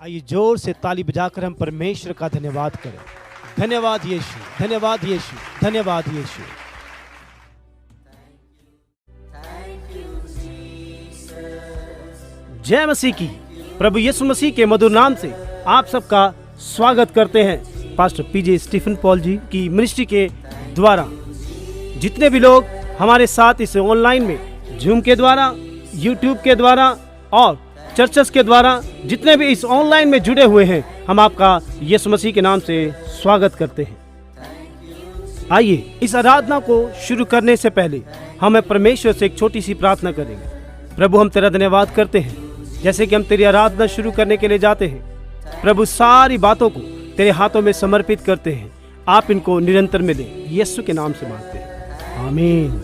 आइए जोर से ताली बजाकर हम परमेश्वर का धन्यवाद करें। धन्यवाद यीशु, धन्यवाद यीशु, धन्यवाद यीशु। जय मसीह की। प्रभु यीशु मसीह के मधुर नाम से आप सबका स्वागत करते हैं पास्टर पीजे स्टीफन पॉल जी की मिनिस्ट्री के द्वारा। जितने भी लोग हमारे साथ इस ऑनलाइन में जूम के द्वारा, यूट्यूब के द्वारा और चर्चेस के द्वारा जितने भी इस ऑनलाइन में जुड़े हुए हैं, हम आपका यीशु मसीह के नाम से स्वागत करते हैं। आइए इस आराधना को शुरू करने से पहले हमें परमेश्वर से एक छोटी सी प्रार्थना करेंगे। प्रभु, हम तेरा धन्यवाद करते हैं जैसे कि हम तेरी आराधना शुरू करने के लिए जाते हैं। प्रभु, सारी बातों को तेरे हाथों में समर्पित करते हैं। आप इनको निरंतर में दें, यीशु के नाम से मांगते हैं, आमीन।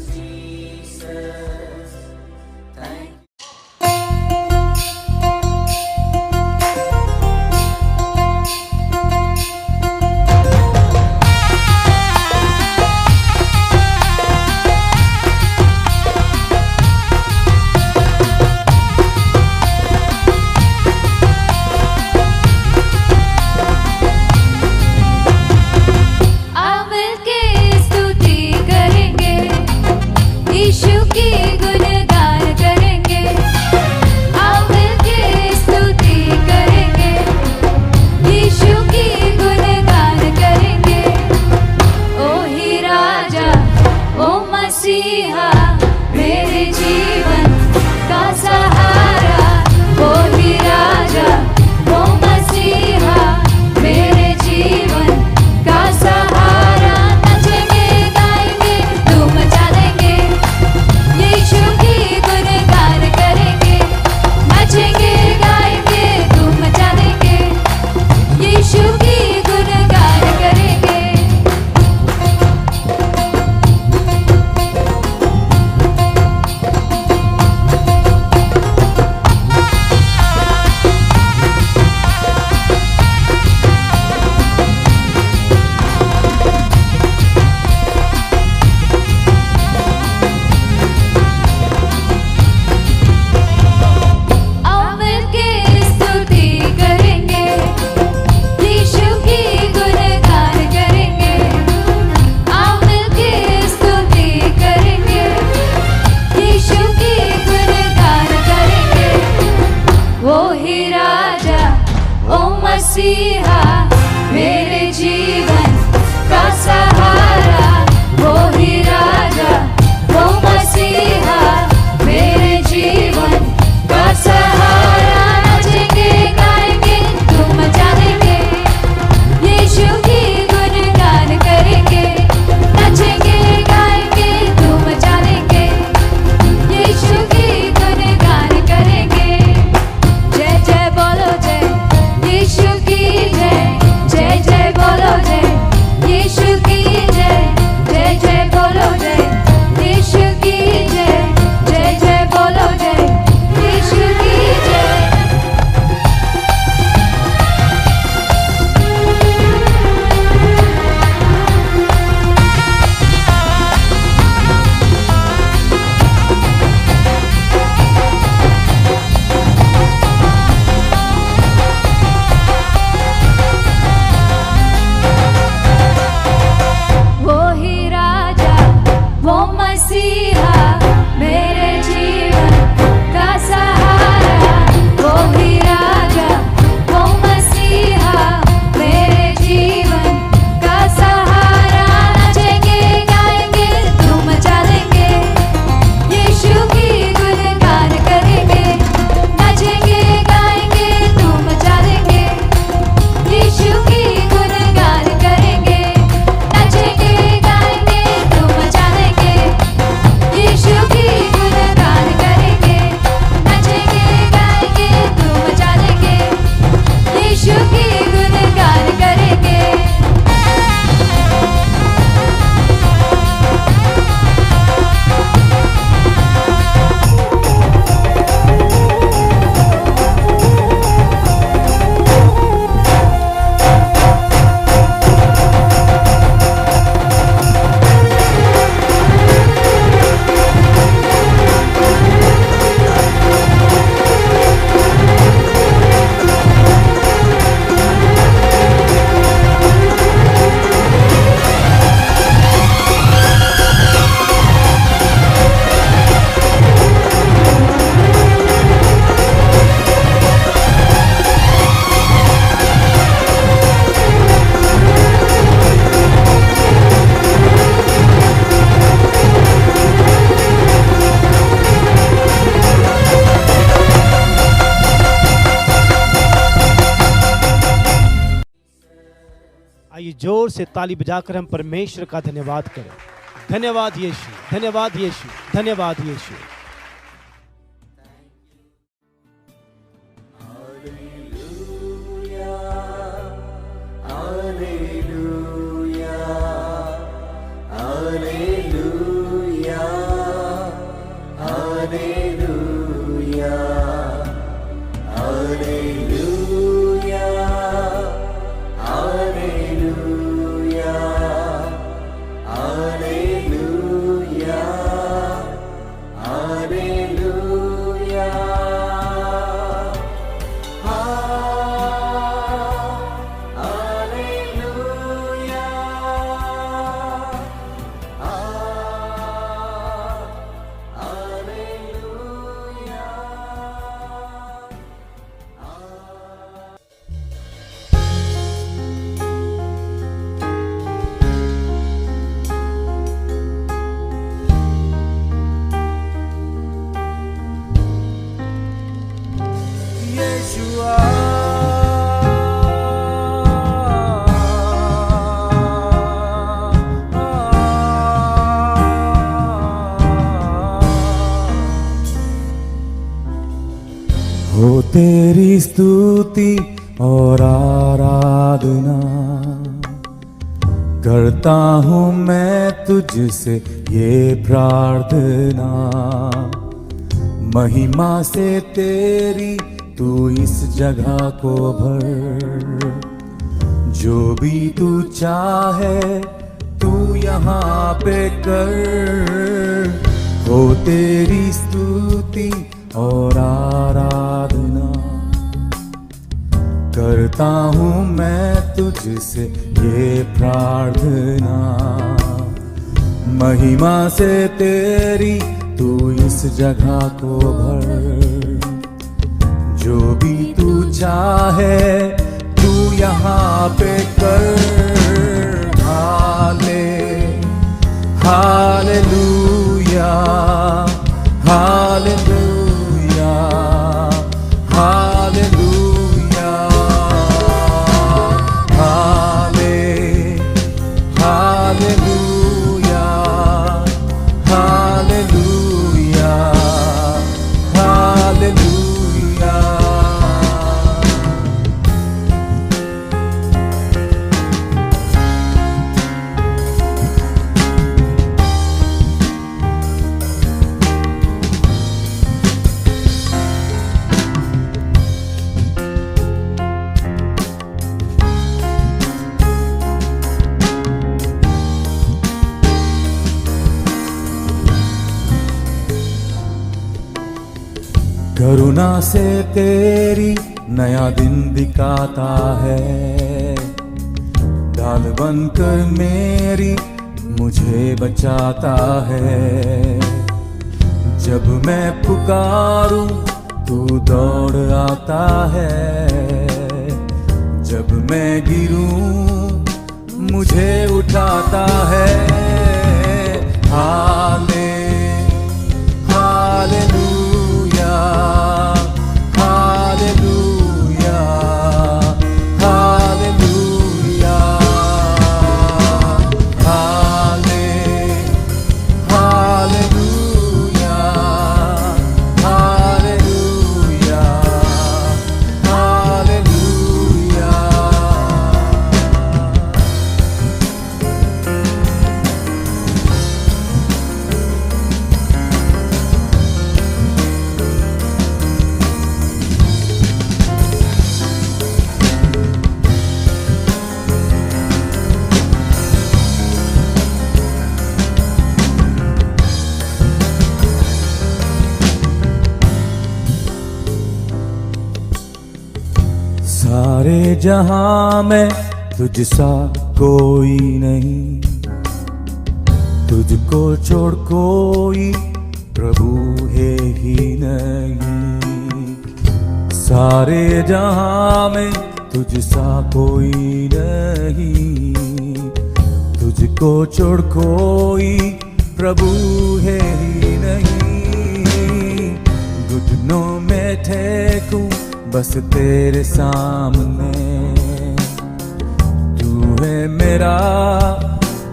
आइए जोर से ताली बजाकर हम परमेश्वर का धन्यवाद करें। धन्यवाद यीशु, धन्यवाद यीशु, धन्यवाद यीशु। हो तेरी स्तुति और आराधना करता हूँ मैं तुझसे ये प्रार्थना, महिमा से तेरी तू इस जगह को भर, जो भी तू चाहे तू यहाँ पे कर। हो तेरी स्तुति और आराधना करता हूँ मैं तुझसे ये प्रार्थना, महिमा से तेरी तू इस जगह को भर, जो भी तू चाहे तू यहाँ पे कर। हालेलुया, हालेलुया, हालेलुया, हालेलुया, हालेलुया, हालेलुया। करुणा से तेरी नया दिन दिखाता है, ढाल बनकर मेरी मुझे बचाता है। जब मैं पुकारूं तू दौड़ आता है, जब मैं गिरूं मुझे उठाता है। हालेलुया, हालेलुया, हालेलुया, हालेलुया, हालेलुया, हालेलुया। सारे जहां में तुझसा कोई नहीं, तुझको छोड़ कोई प्रभु है ही नहीं। सारे जहां में तुझसा कोई नहीं, तुझको छोड़ कोई प्रभु है ही नहीं। घुटनों में ठेकूं बस तेरे सामने, तू है मेरा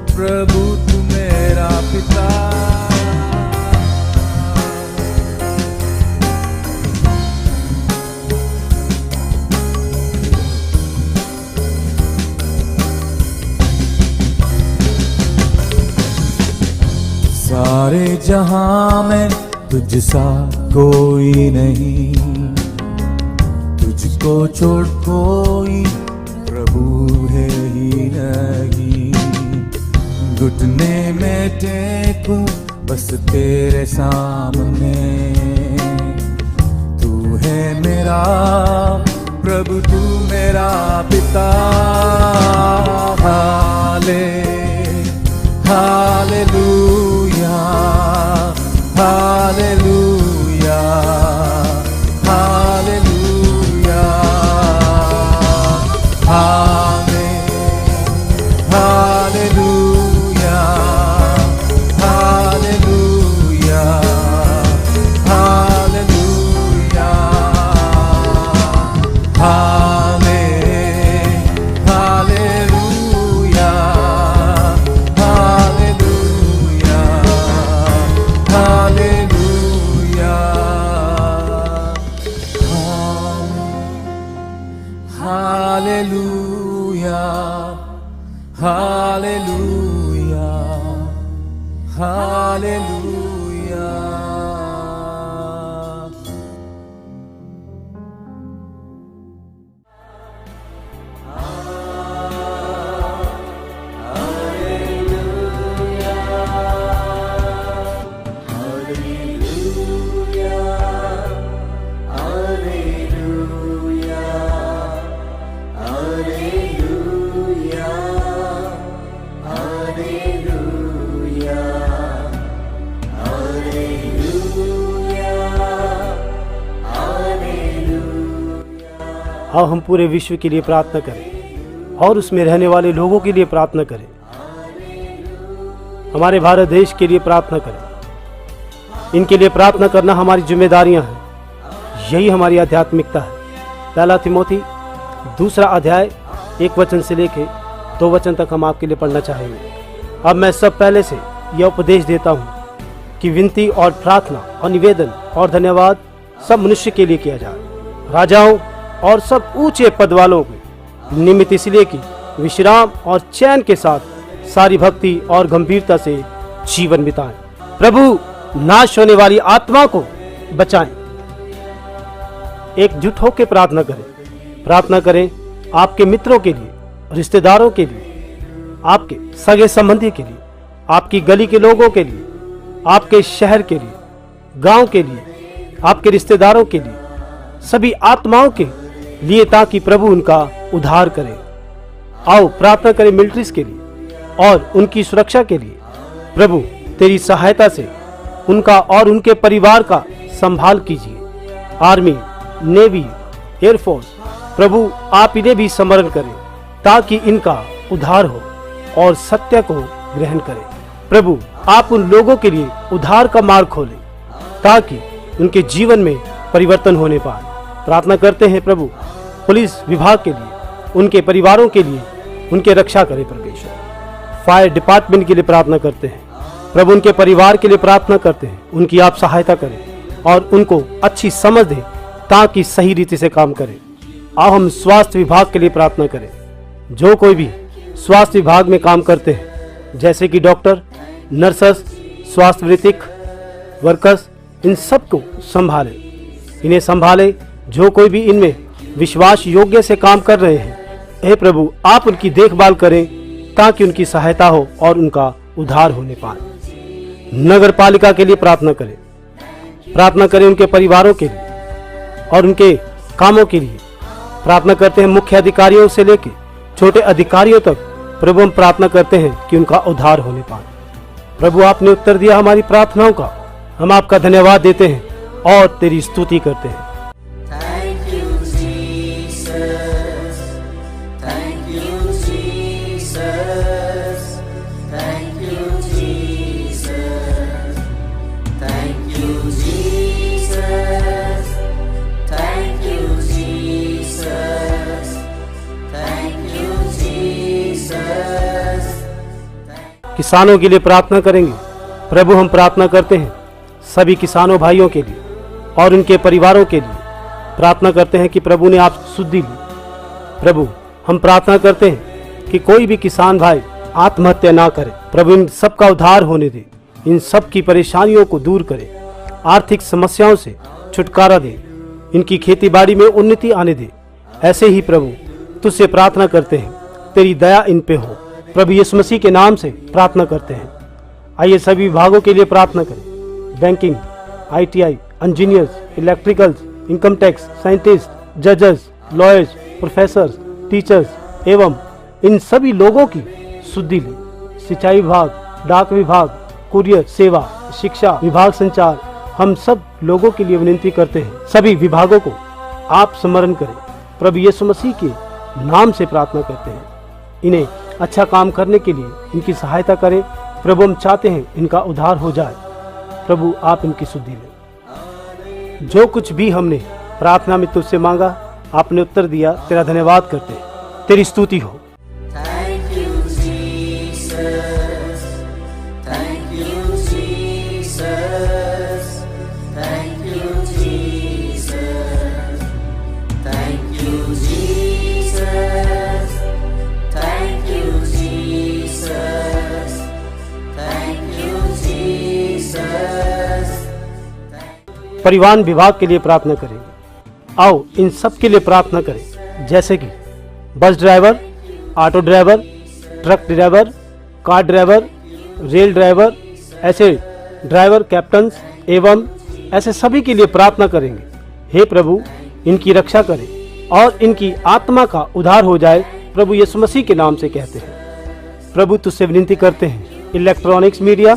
प्रभु तू मेरा पिता। सारे जहां में तुझसा कोई नहीं, तुझको छोड़ कोई प्रभु है ही नहीं। घुटने में टेकूं बस तेरे सामने, तू है मेरा प्रभु तू मेरा पिता। हालेलुया हालेलुया हालेलुया आमेन हालेलुया हालेलुया हालेलुया आमेन हालेलुया हालेलुया हालेलुया। आओ हम पूरे विश्व के लिए प्रार्थना करें और उसमें रहने वाले लोगों के लिए प्रार्थना करें। हमारे भारत देश के लिए प्रार्थना करें। इनके लिए प्रार्थना करना हमारी जिम्मेदारियां हैं। यही हमारी आध्यात्मिकता है। पहला तिमोथी 2 अध्याय 1 वचन से लेके 2 वचन तक हम आपके लिए पढ़ना चाहेंगे। अब मैं सब पहले से यह उपदेश देता हूँ कि विनती और प्रार्थना और निवेदन और धन्यवाद सब मनुष्य के लिए किया जाए, राजाओं और सब ऊंचे पद वालों के निमित्त, इसलिए कि विश्राम और चैन के साथ सारी भक्ति और गंभीरता से जीवन बिताएं। प्रभु नाश होने वाली आत्मा को बचाएं। एकजुट होकर प्रार्थना करें आपके मित्रों के लिए, रिश्तेदारों के लिए, आपके सगे संबंधी के लिए, आपकी गली के लोगों के लिए, आपके शहर के लिए, गांव के लिए, आपके रिश्तेदारों के लिए, सभी आत्माओं के लिए, ताकि प्रभु उनका उद्धार करे। आओ प्रार्थना करें मिलिट्रीज के लिए और उनकी सुरक्षा के लिए। प्रभु तेरी सहायता से उनका और उनके परिवार का संभाल कीजिए। आर्मी, नेवी, एयरफोर्स, प्रभु आप इन्हें भी स्मरण करें ताकि इनका उद्धार हो और सत्य को ग्रहण करें। प्रभु आप उन लोगों के लिए उद्धार का मार्ग खोलें ताकि उनके जीवन में परिवर्तन होने पाए। प्रार्थना करते हैं प्रभु पुलिस विभाग के लिए, उनके परिवारों के लिए, उनके रक्षा करें परमेश्वर। फायर डिपार्टमेंट के लिए प्रार्थना करते हैं प्रभु, उनके परिवार के लिए प्रार्थना करते हैं, उनकी आप सहायता करें और उनको अच्छी समझ दें ताकि सही रीति से काम करें। आओ हम स्वास्थ्य विभाग के लिए प्रार्थना करें। जो कोई भी स्वास्थ्य विभाग में काम करते हैं, जैसे कि डॉक्टर, नर्सेस, स्वास्थ्य वृत्तिक वर्कर्स, इन सबको संभालें, इन्हें संभालें। जो कोई भी इनमें विश्वास योग्य से काम कर रहे हैं, हे प्रभु आप उनकी देखभाल करें ताकि उनकी सहायता हो और उनका उद्धार होने पाए। नगर पालिका के लिए प्रार्थना करें उनके परिवारों के लिए और उनके कामों के लिए। प्रार्थना करते हैं मुख्य अधिकारियों से लेकर छोटे अधिकारियों तक। प्रभु हम प्रार्थना करते हैं कि उनका उद्धार होने पाए। प्रभु आपने उत्तर दिया हमारी प्रार्थनाओं का, हम आपका धन्यवाद देते हैं और तेरी स्तुति करते हैं। Jesus. किसानों के लिए प्रार्थना करेंगे। प्रभु हम प्रार्थना करते हैं सभी किसानों भाइयों के लिए और उनके परिवारों के लिए। प्रार्थना करते हैं कि प्रभु ने आप शुद्धि ली। प्रभु हम प्रार्थना करते हैं कि कोई भी किसान भाई आत्महत्या ना करे। प्रभु इन सब का उद्धार होने दे, इन सब की परेशानियों को दूर करे, आर्थिक समस्याओं से छुटकारा दे, इनकी खेती बाड़ी में उन्नति आने दे। ऐसे ही प्रभु तुझसे प्रार्थना करते हैं, तेरी दया इन पे हो। प्रभु यीशु मसीह के नाम से प्रार्थना करते हैं। आइए सभी विभागों के लिए प्रार्थना करें। Banking, ITI, engineers, electricals, income tax, scientist, जजेस, लॉयर्स, प्रोफेसर्स, टीचर्स एवं इन सभी लोगों की शुद्धि ली। सिंचाई विभाग, डाक विभाग, कुरियर सेवा, शिक्षा विभाग, संचार, हम सब लोगों के लिए विनती करते हैं। सभी विभागों को आप स्मरण करें। प्रभु यीशु मसीह के नाम से प्रार्थना करते हैं। इन्हें अच्छा काम करने के लिए इनकी सहायता करें। प्रभु हम चाहते हैं इनका उद्धार हो जाए। प्रभु आप इनकी शुद्धि लें। जो कुछ भी हमने प्रार्थना में तुझसे मांगा, आपने उत्तर दिया। तेरा धन्यवाद करते हैं। तेरी स्तुति हो। Thank you, Jesus. Thank you, Jesus. Thank you, Jesus. Thank you, Jesus. Thank you, Jesus. Thank you, Jesus. परिवहन विभाग के लिए प्रार्थना करेंगे। आओ इन सब के लिए प्रार्थना करें, जैसे कि bus driver, auto driver, truck driver, car driver, rail driver, ऐसे ड्राइवर, कैप्टन्स एवं ऐसे सभी के लिए प्रार्थना करेंगे। हे प्रभु इनकी रक्षा करें और इनकी आत्मा का उद्धार हो जाए। प्रभु यीशु मसीह के नाम से कहते हैं। प्रभु तुझसे विनती करते हैं। इलेक्ट्रॉनिक्स मीडिया,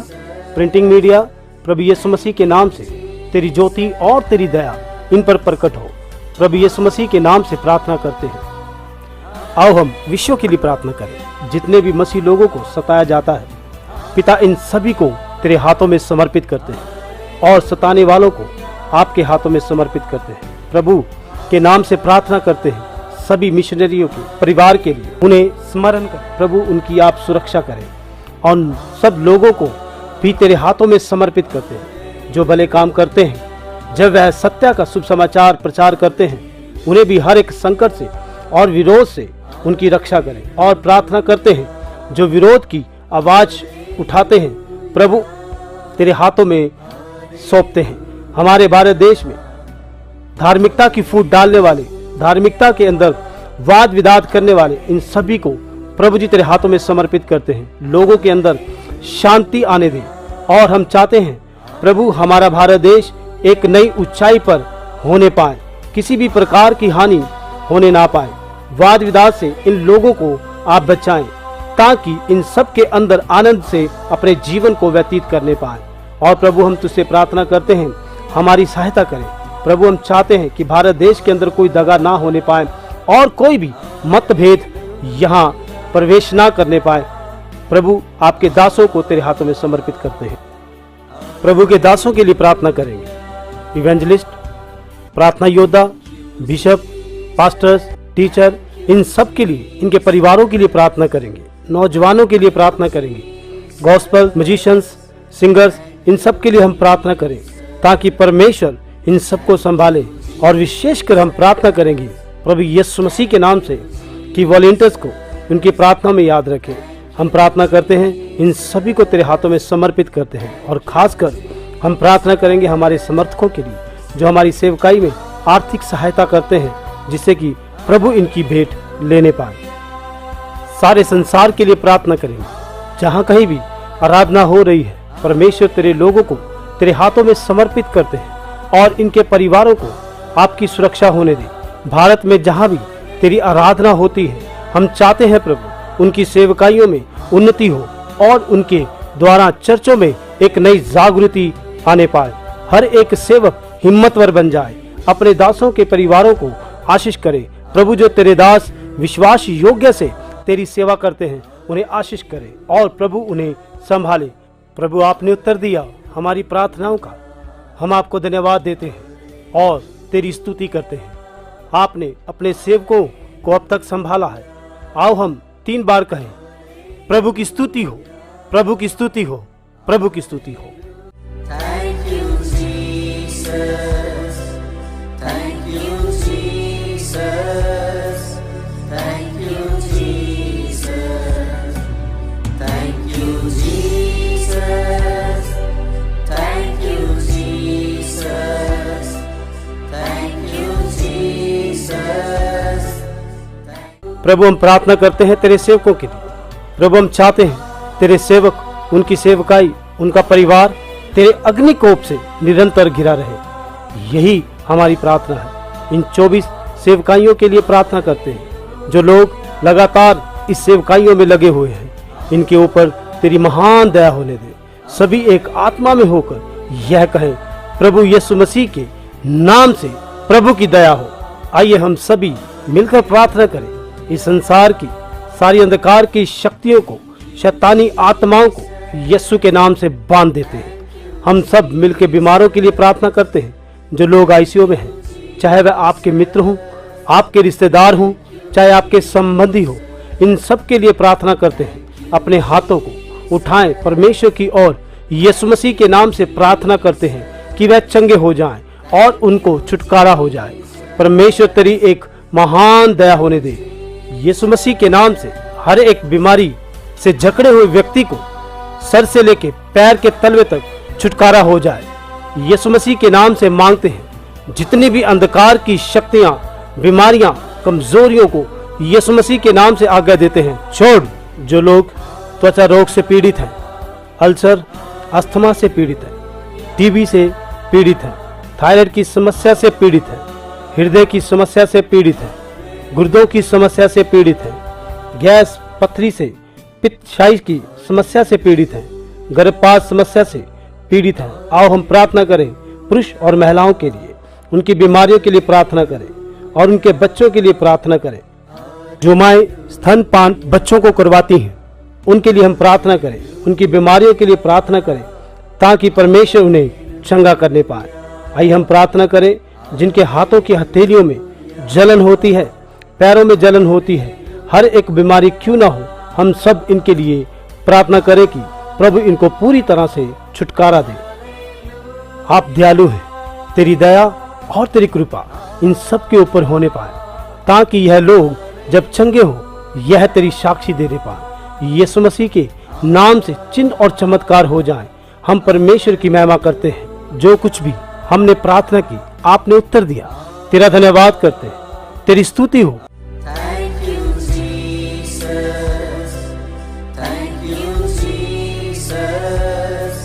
प्रिंटिंग मीडिया, प्रभु यीशु मसीह के नाम से तेरी ज्योति और तेरी दया इन पर प्रकट हो। प्रभु यीशु मसीह के नाम से प्रार्थना करते हैं। आओ हम विश्व के लिए प्रार्थना करें। जितने भी मसीह लोगों को सताया जाता है, पिता इन सभी को तेरे हाथों में समर्पित करते हैं और सताने वालों को आपके हाथों में समर्पित करते हैं। प्रभु के नाम से प्रार्थना करते हैं सभी मिशनरियों के परिवार के लिए। उन्हें स्मरण कर प्रभु उनकी आप सुरक्षा करें और सब लोगों को भी तेरे हाथों में समर्पित करते हैं जो भले काम करते हैं। जब वह सत्य का शुभ समाचार प्रचार करते हैं, उन्हें भी हर एक संकट से और विरोध से उनकी रक्षा करें। और प्रार्थना करते हैं जो विरोध की आवाज उठाते हैं, प्रभु तेरे हाथों में सौंपते हैं। हमारे भारत देश में धार्मिकता की फूट डालने वाले, धार्मिकता के अंदर वाद विवाद करने वाले, इन सभी को प्रभु जी तेरे हाथों में समर्पित करते हैं। लोगों के अंदर शांति आने दें। और हम चाहते हैं प्रभु हमारा भारत देश एक नई ऊंचाई पर होने पाए, किसी भी प्रकार की हानि होने ना पाए। वाद विवाद से इन लोगों को आप बचाएं ताकि इन सब के अंदर आनंद से अपने जीवन को व्यतीत करने पाए। और प्रभु हम तुझसे प्रार्थना करते हैं, हमारी सहायता करें। प्रभु हम चाहते हैं कि भारत देश के अंदर कोई दगा ना होने पाए और कोई भी मतभेद यहाँ प्रवेश ना करने पाए। प्रभु आपके दासों को तेरे हाथों में समर्पित करते हैं। प्रभु के दासों के लिए प्रार्थना करेंगे। इवेंजलिस्ट, प्रार्थना योद्धा, बिशप, पास्टर्स, टीचर, इन सब के लिए, इनके परिवारों के लिए प्रार्थना करेंगे। नौजवानों के लिए प्रार्थना करेंगे। गॉस्पल म्यूजिशियंस, सिंगर्स, इन सब के लिए हम प्रार्थना करें ताकि परमेश्वर इन सबको संभाले। और विशेषकर हम प्रार्थना करेंगे प्रभु यीशु मसीह के नाम से कि वॉलंटियर्स को उनकी प्रार्थना में याद रखें। हम प्रार्थना करते हैं, इन सभी को तेरे हाथों में समर्पित करते हैं। और खासकर हम प्रार्थना करेंगे हमारे समर्थकों के लिए जो हमारी सेवकाई में आर्थिक सहायता करते हैं, जिससे कि प्रभु इनकी भेंट लेने पाए। सारे संसार के लिए प्रार्थना करेंगे। जहाँ कहीं भी आराधना हो रही है, परमेश्वर तेरे लोगों को तेरे हाथों में समर्पित करते हैं और इनके परिवारों को आपकी सुरक्षा होने दे। भारत में जहाँ भी तेरी आराधना होती है, हम चाहते हैं प्रभु उनकी सेवकाइयों में उन्नति हो और उनके द्वारा चर्चों में एक नई जागृति आने पाए। हर एक सेवक हिम्मतवर बन जाए, अपने दासों के परिवारों को आशीष करे। प्रभु जो तेरे दास विश्वास योग्य से तेरी सेवा करते हैं, उन्हें आशीष करे और प्रभु उन्हें संभाले। प्रभु आपने उत्तर दिया हमारी प्रार्थनाओं का, हम आपको धन्यवाद देते हैं और तेरी स्तुति करते हैं। आपने अपने सेवकों को अब तक संभाला है। आओ हम 3 बार कहें, प्रभु की स्तुति हो, प्रभु की स्तुति हो, प्रभु की स्तुति हो। Thank you, Jesus. Thank you, Jesus. Thank you, Jesus. Thank you, Jesus. Thank you, Jesus. Thank you, Jesus. प्रभु हम प्रार्थना करते हैं तेरे सेवकों के लिए। प्रभु हम चाहते हैं तेरे सेवक, उनकी सेवकाई, उनका परिवार तेरे अग्निकोप से निरंतर घिरा रहे। यही हमारी प्रार्थना है। इन 24 सेवकाइयों के लिए प्रार्थना करते हैं जो लोग लगातार इस सेवकाइयों में लगे हुए हैं। इनके ऊपर तेरी महान दया होने दे। सभी एक आत्मा में होकर यह कहें, प्रभु यीशु मसीह के नाम से प्रभु की दया हो। आइए हम सभी मिलकर प्रार्थना करें। इस संसार की सारी अंधकार की शक्तियों को, शैतानी आत्माओं को यीशु के नाम से बांध देते हैं। हम सब मिलकर बीमारों के लिए प्रार्थना करते हैं जो लोग आईसीयू में हैं, चाहे वह आपके मित्र हों, आपके रिश्तेदार हों, चाहे आपके संबंधी हो। इन सब के लिए प्रार्थना करते हैं। अपने हाथों को उठाएं परमेश्वर की ओर, यीशु मसीह के नाम से प्रार्थना करते हैं कि वह चंगे हो जाएं और उनको छुटकारा हो जाए। परमेश्वर तेरी एक महान दया होने दे। यीशु मसीह के नाम से हर एक बीमारी से जकड़े हुए व्यक्ति को सर से लेके पैर के तलवे तक छुटकारा हो जाए। यीशु मसीह के नाम से मांगते हैं, जितनी भी अंधकार की शक्तियां, बीमारियां, कमजोरियों को यीशु मसीह के नाम से आज्ञा देते हैं, छोड़। जो लोग त्वचा रोग से पीड़ित हैं, अल्सर, अस्थमा से पीड़ित हैं, टीबी से पीड़ित हैं, थायराइड की समस्या से पीड़ित हैं, हृदय की समस्या से पीड़ित हैं, गुर्दों की समस्या से पीड़ित हैं, गैस, पथरी से, पित्तशाई की समस्या से पीड़ित हैं, गर्भपात समस्या से पीड़ित हैं। आओ हम प्रार्थना करें पुरुष और महिलाओं के लिए, उनकी बीमारियों के लिए प्रार्थना करें और उनके बच्चों के लिए प्रार्थना करें। जो माएँ स्तनपान बच्चों को करवाती हैं, उनके लिए हम प्रार्थना करें, उनकी बीमारियों के लिए प्रार्थना करें ताकि परमेश्वर उन्हें चंगा करने पाए। आइए हम प्रार्थना करें, जिनके हाथों की हथेलियों में जलन होती है, पैरों में जलन होती है, हर एक बीमारी क्यों ना हो, हम सब इनके लिए प्रार्थना करें कि प्रभु इनको पूरी तरह से छुटकारा दे। आप दयालु हैं, तेरी दया और तेरी कृपा इन सब के ऊपर होने पाए ताकि यह लोग जब चंगे हो यह तेरी साक्षी देने पाए। यीशु मसीह के नाम से चिन्ह और चमत्कार हो जाएं। हम परमेश्वर की महिमा करते हैं। जो कुछ भी हमने प्रार्थना की, आपने उत्तर दिया। तेरा धन्यवाद करते हैं। तेरी स्तुति हो। Thank you, Jesus. Thank you, Jesus.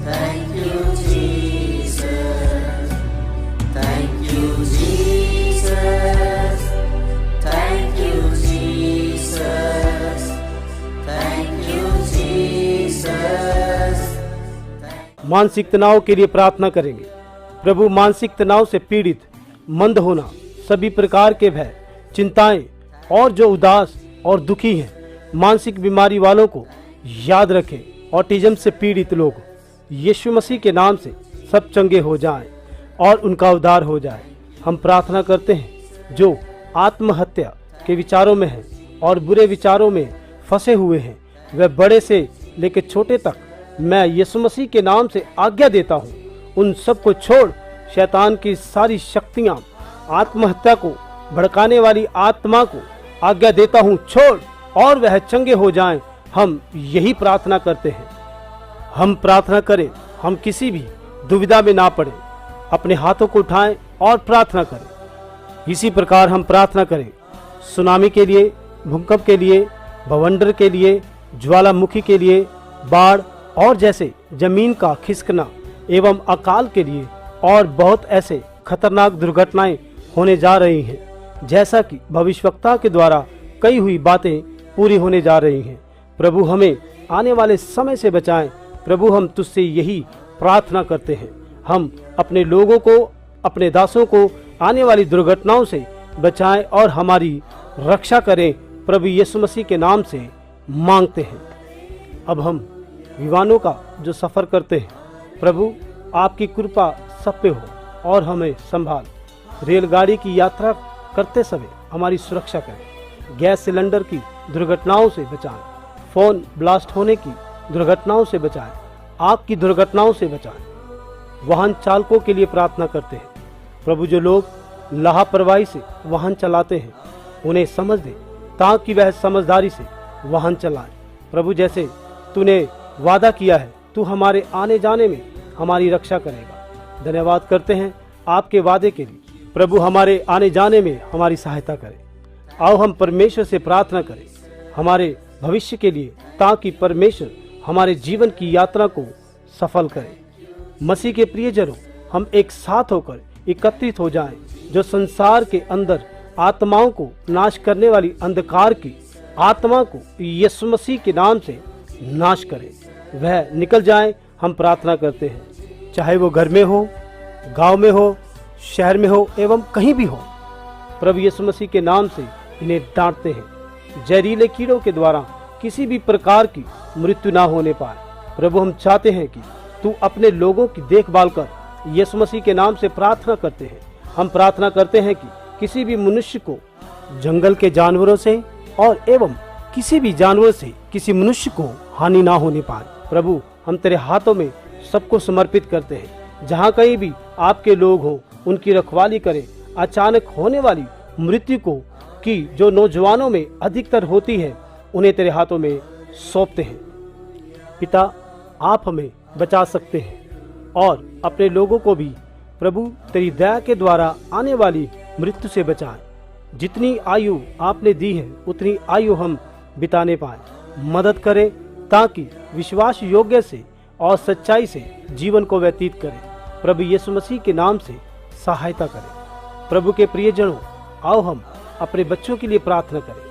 Thank you, Jesus. Thank you, Jesus. Thank you, Jesus. Thank you, Jesus. मानसिक तनाव के लिए प्रार्थना करेंगे। प्रभु, मानसिक तनाव से पीड़ित, मंद होना, सभी प्रकार के भय, चिंताएं और जो उदास और दुखी हैं, मानसिक बीमारी वालों को याद रखें। ऑटिज्म से पीड़ित लोग यीशु मसीह के नाम से सब चंगे हो जाएं और उनका उद्धार हो जाए। हम प्रार्थना करते हैं जो आत्महत्या के विचारों में हैं और बुरे विचारों में फंसे हुए हैं, वह बड़े से लेकर छोटे तक मैं यीशु मसीह के नाम से आज्ञा देता हूँ, उन सबको छोड़। शैतान की सारी शक्तियाँ, आत्महत्या को भड़काने वाली आत्मा को आज्ञा देता हूँ, छोड़ और वह चंगे हो जाएं। हम यही प्रार्थना करते हैं। हम प्रार्थना करें, हम किसी भी दुविधा में ना पड़े, अपने हाथों को उठाएं और प्रार्थना करें। इसी प्रकार हम प्रार्थना करें सुनामी के लिए, भूकंप के लिए, भवंडर के लिए, ज्वालामुखी के लिए, बाढ़ और जैसे जमीन का खिसकना एवं अकाल के लिए, और बहुत ऐसे खतरनाक दुर्घटनाएं होने जा रही हैं, जैसा कि भविष्यवक्ता के द्वारा कई हुई बातें पूरी होने जा रही हैं। प्रभु, हमें आने वाले समय से बचाएं। प्रभु, हम तुझसे यही प्रार्थना करते हैं। हम अपने लोगों को, अपने दासों को आने वाली दुर्घटनाओं से बचाएं और हमारी रक्षा करें। प्रभु यीशु मसीह के नाम से मांगते हैं। अब हम विमानों का जो सफ़र करते हैं, प्रभु आपकी कृपा सब पे हो और हमें संभाल। रेलगाड़ी की यात्रा करते समय हमारी सुरक्षा करें। गैस सिलेंडर की दुर्घटनाओं से बचाएं। फ़ोन ब्लास्ट होने की दुर्घटनाओं से बचाएं, आग की दुर्घटनाओं से बचाएं। वाहन चालकों के लिए प्रार्थना करते हैं प्रभु, जो लोग लापरवाही से वाहन चलाते हैं उन्हें समझ दे ताकि वह समझदारी से वाहन चलाए। प्रभु, जैसे तूने वादा किया है, तू हमारे आने जाने में हमारी रक्षा करेगा। धन्यवाद करते हैं आपके वादे के लिए। प्रभु, हमारे आने जाने में हमारी सहायता करें। आओ हम परमेश्वर से प्रार्थना करें हमारे भविष्य के लिए, ताकि परमेश्वर हमारे जीवन की यात्रा को सफल करे। मसीह के प्रियजनों, हम एक साथ होकर एकत्रित हो जाएं, जो संसार के अंदर आत्माओं को नाश करने वाली अंधकार की आत्मा को यीशु मसीह के नाम से नाश करे, वह निकल जाए। हम प्रार्थना करते हैं, चाहे वो घर में हो, गांव में हो, शहर में हो एवं कहीं भी हो। प्रभु यीशु मसीह के नाम से इन्हें डांटते हैं, जहरीले कीड़ों के द्वारा किसी भी प्रकार की मृत्यु ना होने पाए। प्रभु, हम चाहते हैं कि तू अपने लोगों की देखभाल कर। यीशु मसीह के नाम से प्रार्थना करते हैं। हम प्रार्थना करते हैं कि किसी भी मनुष्य को जंगल के जानवरों से और एवं किसी भी जानवर से किसी मनुष्य को हानि ना होने पाए। प्रभु, हम तेरे हाथों में सबको समर्पित करते हैं। जहाँ कहीं भी आपके लोग हों, उनकी रखवाली करें। अचानक होने वाली मृत्यु को की जो नौजवानों में अधिकतर होती है, उन्हें तेरे हाथों में सौंपते हैं। पिता, आप हमें बचा सकते हैं और अपने लोगों को भी प्रभु तेरी दया के द्वारा आने वाली मृत्यु से बचाएं। जितनी आयु आपने दी है उतनी आयु हम बिताने पाए। मदद करें ताकि विश्वास योग्य से और सच्चाई से जीवन को व्यतीत करें। प्रभु यीशु मसीह के नाम से सहायता करें। प्रभु के प्रियजनों, आओ हम अपने बच्चों के लिए प्रार्थना करें।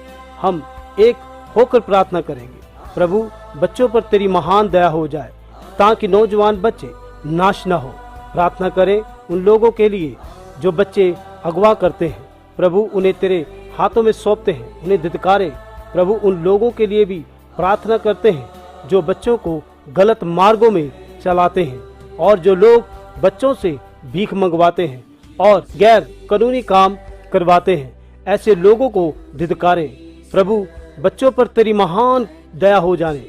हम एक होकर प्रार्थना करेंगे। प्रभु, बच्चों पर तेरी महान दया हो जाए ताकि नौजवान बच्चे नाश न हो। प्रार्थना करें उन लोगों के लिए जो बच्चे अगवा करते हैं। प्रभु, उन्हें तेरे हाथों में सौंपते हैं, उन्हें धिक्कारें। प्रभु, उन लोगों के लिए भी प्रार्थना करते हैं जो बच्चों को गलत मार्गों में चलाते हैं और जो लोग बच्चों से भीख मंगवाते हैं और गैर कानूनी काम करवाते हैं, ऐसे लोगों को धिक्कारें। प्रभु, बच्चों पर तेरी महान दया हो जाने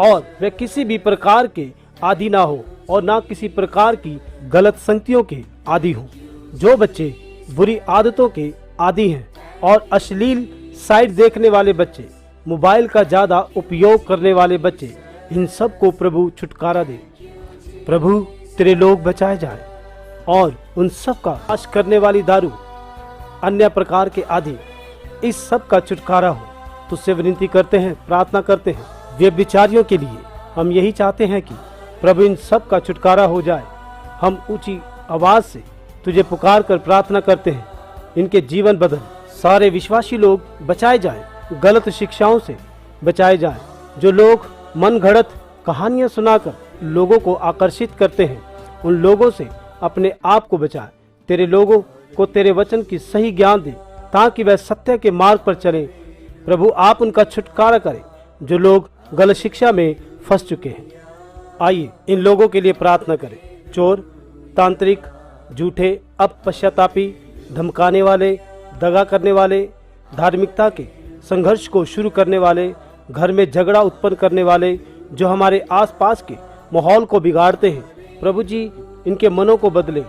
और वे किसी भी प्रकार के आदि ना हो और ना किसी प्रकार की गलत संगतियों के आदि हो। जो बच्चे बुरी आदतों के आदि हैं और अश्लील साइट देखने वाले बच्चे, मोबाइल का ज्यादा उपयोग करने वाले बच्चे, इन सब को प्रभु छुटकारा दे। प्रभु, तेरे लोग बचाए जाएं और उन सब का नाश करने वाली दारू, अन्य प्रकार के आदि, इस सब का छुटकारा हो। तुझसे विनती करते हैं, प्रार्थना करते हैं व्यभिचारियों के लिए। हम यही चाहते हैं कि प्रभु इन सब का छुटकारा हो जाए। हम ऊंची आवाज से तुझे पुकार कर प्रार्थना करते हैं, इनके जीवन बदल। सारे विश्वासी लोग बचाए जाएं, गलत शिक्षाओं से बचाए जाएं। जो लोग मन घड़त कहानियां सुनाकर लोगों को आकर्षित करते हैं, उन लोगों से अपने आप को बचाए। तेरे लोगों को तेरे वचन की सही ज्ञान दे ताकि वह सत्य के मार्ग पर चले। प्रभु, आप उनका छुटकारा करें जो लोग गलत शिक्षा में फंस चुके हैं। आइए इन लोगों के लिए प्रार्थना करें। चोर, तांत्रिक, झूठे, अपश्चातापी, धमकाने वाले, दगा करने वाले, धार्मिकता के संघर्ष को शुरू करने वाले, घर में झगड़ा उत्पन्न करने वाले, जो हमारे आसपास के माहौल को बिगाड़ते हैं, प्रभु जी इनके मनों को बदले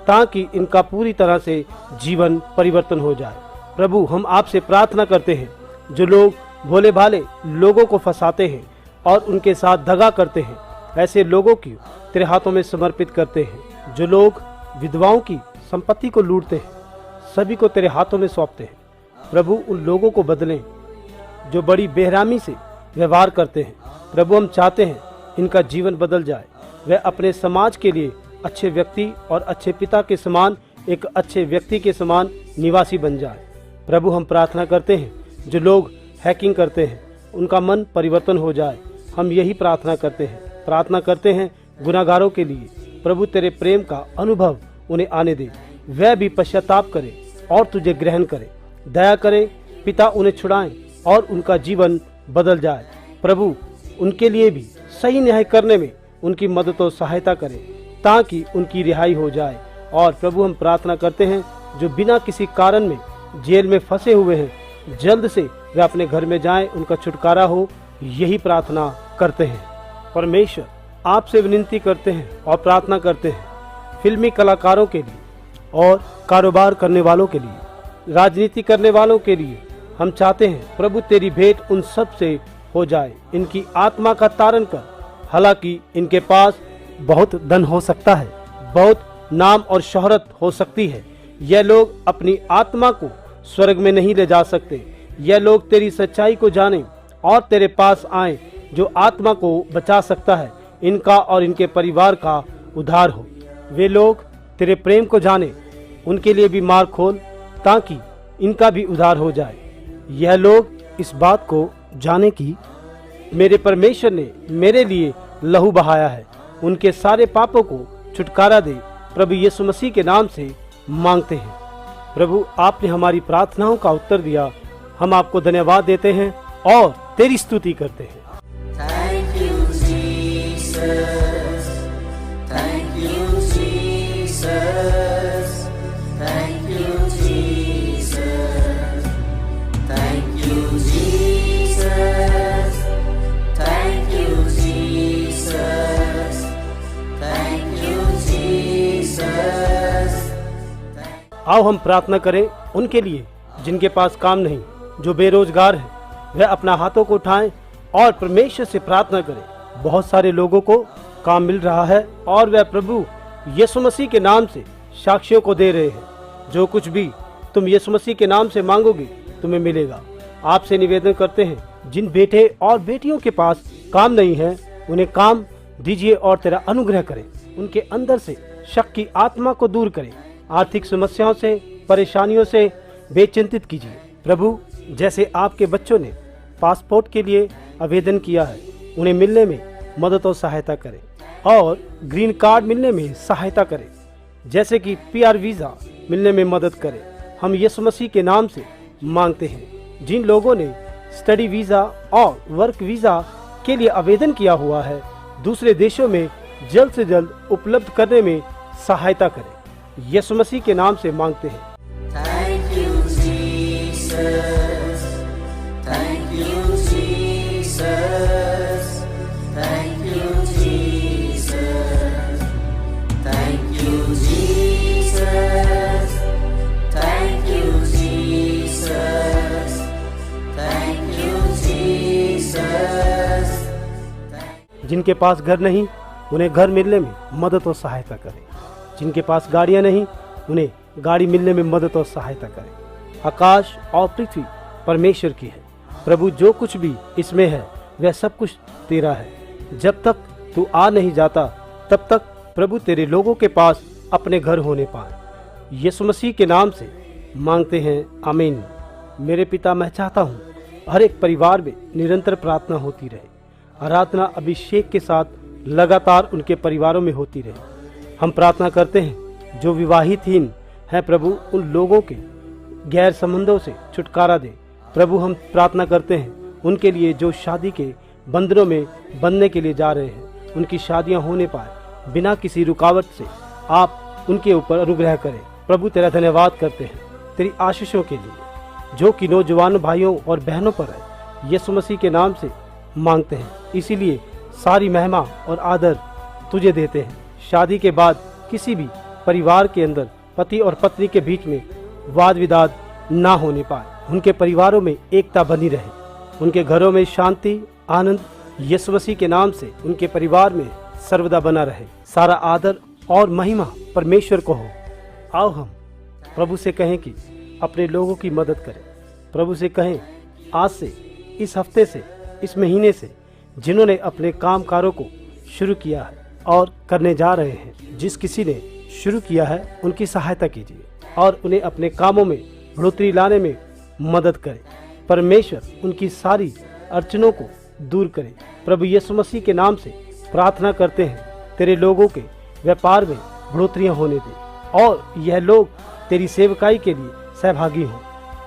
ताकि इनका पूरी तरह से जीवन परिवर्तन हो जाए। प्रभु, हम आपसे प्रार्थना करते हैं, जो लोग भोले भाले लोगों को फंसाते हैं और उनके साथ दगा करते हैं, ऐसे लोगों की तेरे हाथों में समर्पित करते हैं। जो लोग विधवाओं की संपत्ति को लूटते हैं, सभी को तेरे हाथों में सौंपते हैं। प्रभु, उन लोगों को बदलें जो बड़ी बेरहमी से व्यवहार करते हैं। प्रभु, हम चाहते हैं इनका जीवन बदल जाए, वे अपने समाज के लिए अच्छे व्यक्ति और अच्छे पिता के समान, एक अच्छे व्यक्ति के समान निवासी बन जाए। प्रभु, हम प्रार्थना करते हैं जो लोग हैकिंग करते हैं, उनका मन परिवर्तन हो जाए। हम यही प्रार्थना करते हैं गुनाहगारों के लिए। प्रभु, तेरे प्रेम का अनुभव उन्हें आने दे, वह भी पश्चाताप करे और तुझे ग्रहण करे। दया करे पिता, उन्हें छुड़ाएं और उनका जीवन बदल जाए। प्रभु, उनके लिए भी सही न्याय करने में उनकी मदद और सहायता करें ताकि उनकी रिहाई हो जाए। और प्रभु, हम प्रार्थना करते हैं जो बिना किसी कारण में जेल में फंसे हुए हैं, जल्द से वे अपने घर में जाएं, उनका छुटकारा हो। यही प्रार्थना करते हैं परमेश्वर आपसे विनती करते हैं और प्रार्थना करते हैं फिल्मी कलाकारों के लिए और कारोबार करने वालों के लिए, राजनीति करने वालों के लिए। हम चाहते हैं प्रभु तेरी भेंट उन सब से हो जाए, इनकी आत्मा का तारण कर। हालांकि इनके पास बहुत धन हो सकता है, बहुत नाम और शोहरत हो सकती है, यह लोग अपनी आत्मा को स्वर्ग में नहीं ले जा सकते। यह लोग तेरी सच्चाई को जाने और तेरे पास आए जो आत्मा को बचा सकता है। इनका और इनके परिवार का उद्धार हो। वे लोग तेरे प्रेम को जाने, उनके लिए भी मार्ग खोल ताकि इनका भी उद्धार हो जाए। यह लोग इस बात को जाने कि मेरे परमेश्वर ने मेरे लिए लहू बहाया है। उनके सारे पापों को छुटकारा दे। प्रभु यीशु मसीह के नाम से मांगते हैं। प्रभु आपने हमारी प्रार्थनाओं का उत्तर दिया। हम आपको धन्यवाद देते हैं और तेरी स्तुति करते हैं। Thank you, Jesus. Thank you, Jesus. Thank you, Jesus. Thank you, Jesus. Thank you, Jesus. Thank you, Jesus. आओ हम प्रार्थना करें उनके लिए जिनके पास काम नहीं, जो बेरोजगार हैं। वह अपना हाथों को उठाएं और परमेश्वर से प्रार्थना करें। बहुत सारे लोगों को काम मिल रहा है और वह प्रभु यीशु मसीह के नाम से साक्षियों को दे रहे हैं। जो कुछ भी तुम यीशु मसीह के नाम से मांगोगे तुम्हें मिलेगा। आपसे निवेदन करते हैं जिन बेटे और बेटियों के पास काम नहीं है उन्हें काम दीजिए और तेरा अनुग्रह करें। उनके अंदर से शक की आत्मा को दूर करें। आर्थिक समस्याओं से, परेशानियों से बेचिंतित कीजिए। प्रभु जैसे आपके बच्चों ने पासपोर्ट के लिए आवेदन किया है, उन्हें मिलने में मदद और सहायता करें और ग्रीन कार्ड मिलने में सहायता करें, जैसे कि PR वीज़ा मिलने में मदद करें। हम यीशु मसीह के नाम से मांगते हैं। जिन लोगों ने स्टडी वीज़ा और वर्क वीज़ा के लिए आवेदन किया हुआ है, दूसरे देशों में जल्द से जल्द उपलब्ध करने में सहायता करें। यीशु मसीह के नाम से मांगते हैं। Thank you, Jesus. Thank you, Jesus. Thank you, Jesus. Thank you, Jesus. Thank you, Jesus. Thank you, Jesus. जिनके पास घर नहीं उन्हें घर मिलने में मदद और सहायता करें। जिनके पास गाड़ियां नहीं उन्हें गाड़ी मिलने में मदद और सहायता करें। आकाश और पृथ्वी परमेश्वर की है। प्रभु जो कुछ भी इसमें है वह सब कुछ तेरा है। जब तक तू आ नहीं जाता तब तक प्रभु तेरे लोगों के पास अपने घर होने पाए। यीशु मसीह के नाम से मांगते हैं, आमीन। मेरे पिता, मैं चाहता हूँ हर एक परिवार में निरंतर प्रार्थना होती रहे। आराधना अभिषेक के साथ लगातार उनके परिवारों में होती रहे। हम प्रार्थना करते हैं जो विवाहितहीन हैं, प्रभु उन लोगों के गैर संबंधों से छुटकारा दे। प्रभु हम प्रार्थना करते हैं उनके लिए जो शादी के बंधनों में बंधने के लिए जा रहे हैं, उनकी शादियां होने पाए बिना किसी रुकावट से। आप उनके ऊपर अनुग्रह करें। प्रभु तेरा धन्यवाद करते हैं तेरी आशीषों के लिए जो कि नौजवान भाइयों और बहनों पर है। यीशु मसीह के नाम से मांगते हैं। इसीलिए सारी महिमा और आदर तुझे देते हैं। शादी के बाद किसी भी परिवार के अंदर पति और पत्नी के बीच में वाद विवाद ना होने पाए। उनके परिवारों में एकता बनी रहे। उनके घरों में शांति, आनंद यीशु मसीह के नाम से उनके परिवार में सर्वदा बना रहे। सारा आदर और महिमा परमेश्वर को हो। आओ हम प्रभु से कहें कि अपने लोगों की मदद करें। प्रभु से कहें आज से, इस हफ्ते से, इस महीने से जिन्होंने अपने कामकारों को शुरू किया है और करने जा रहे हैं, जिस किसी ने शुरू किया है उनकी सहायता कीजिए और उन्हें अपने कामों में बढ़ोतरी लाने में मदद करें। परमेश्वर उनकी सारी अड़चनों को दूर करे। प्रभु यीशु मसीह के नाम से प्रार्थना करते हैं तेरे लोगों के व्यापार में बढ़ोतरियां होने दे और यह लोग तेरी सेवकाई के लिए सहभागी हों,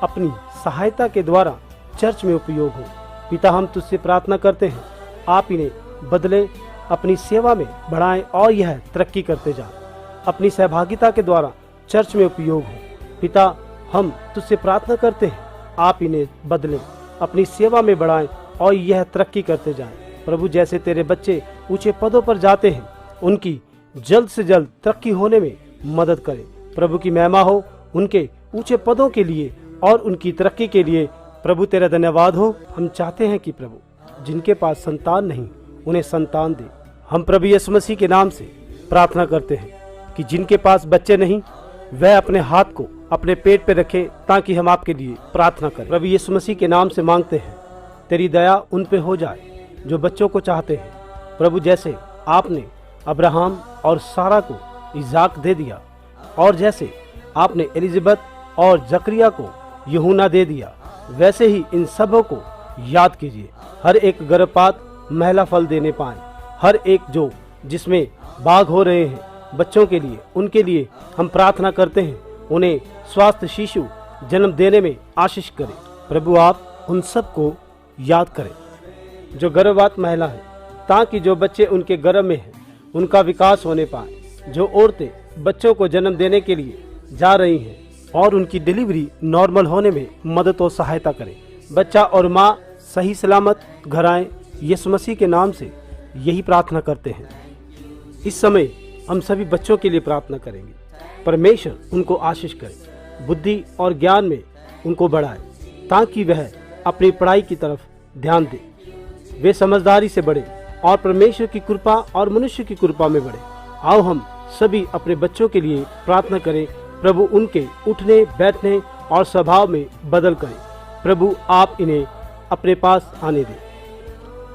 अपनी सहायता के द्वारा चर्च में उपयोग हो। पिता, हम तुझसे प्रार्थना करते हैं आप इन्हें बदले, अपनी सेवा में बढ़ाएं और यह तरक्की करते जाएं। अपनी सहभागिता के द्वारा चर्च में उपयोग हो। पिता, हम तुझसे प्रार्थना करते हैं आप इन्हें बदलें, अपनी सेवा में बढ़ाएं और यह तरक्की करते जाएं। प्रभु जैसे तेरे बच्चे ऊंचे पदों पर जाते हैं, उनकी जल्द से जल्द तरक्की होने में मदद करे। प्रभु की महिमा हो उनके ऊंचे पदों के लिए और उनकी तरक्की के लिए। प्रभु तेरा धन्यवाद हो। हम चाहते हैं कि प्रभु जिनके पास संतान नहीं उन्हें संतान दे। हम प्रभु यीशु मसीह के नाम से प्रार्थना करते हैं कि जिनके पास बच्चे नहीं वह अपने हाथ को अपने पेट पे रखे ताकि हम आपके लिए प्रार्थना करें। प्रभु यीशु मसीह के नाम से मांगते हैं तेरी दया उन पे हो जाए जो बच्चों को चाहते हैं। प्रभु जैसे आपने अब्राहम और सारा को इजाक दे दिया और जैसे आपने एलिजबेथ और जकरिया को यूहन्ना दे दिया, वैसे ही इन सबों को याद कीजिए। हर एक गर्भपात महिला फल देने पाए, हर एक जो जिसमें बाघ हो रहे हैं बच्चों के लिए, उनके लिए हम प्रार्थना करते हैं, उन्हें स्वास्थ्य शिशु जन्म देने में आशीष करें। प्रभु आप उन सबको याद करें जो गर्भवती महिला है, ताकि जो बच्चे उनके गर्भ में हैं उनका विकास होने पाए। जो औरतें बच्चों को जन्म देने के लिए जा रही हैं और उनकी डिलीवरी नॉर्मल होने में मदद और सहायता करें। बच्चा और माँ सही सलामत घर आए, यीशु मसीह के नाम से यही प्रार्थना करते हैं। इस समय हम सभी बच्चों के लिए प्रार्थना करेंगे। परमेश्वर उनको आशीष करे, बुद्धि और ज्ञान में उनको बढ़ाए ताकि वह अपनी पढ़ाई की तरफ ध्यान दे, वे समझदारी से बढ़े और परमेश्वर की कृपा और मनुष्य की कृपा में बढ़े। आओ हम सभी अपने बच्चों के लिए प्रार्थना करें। प्रभु उनके उठने बैठने और स्वभाव में बदल करें। प्रभु आप इन्हें अपने पास आने दें।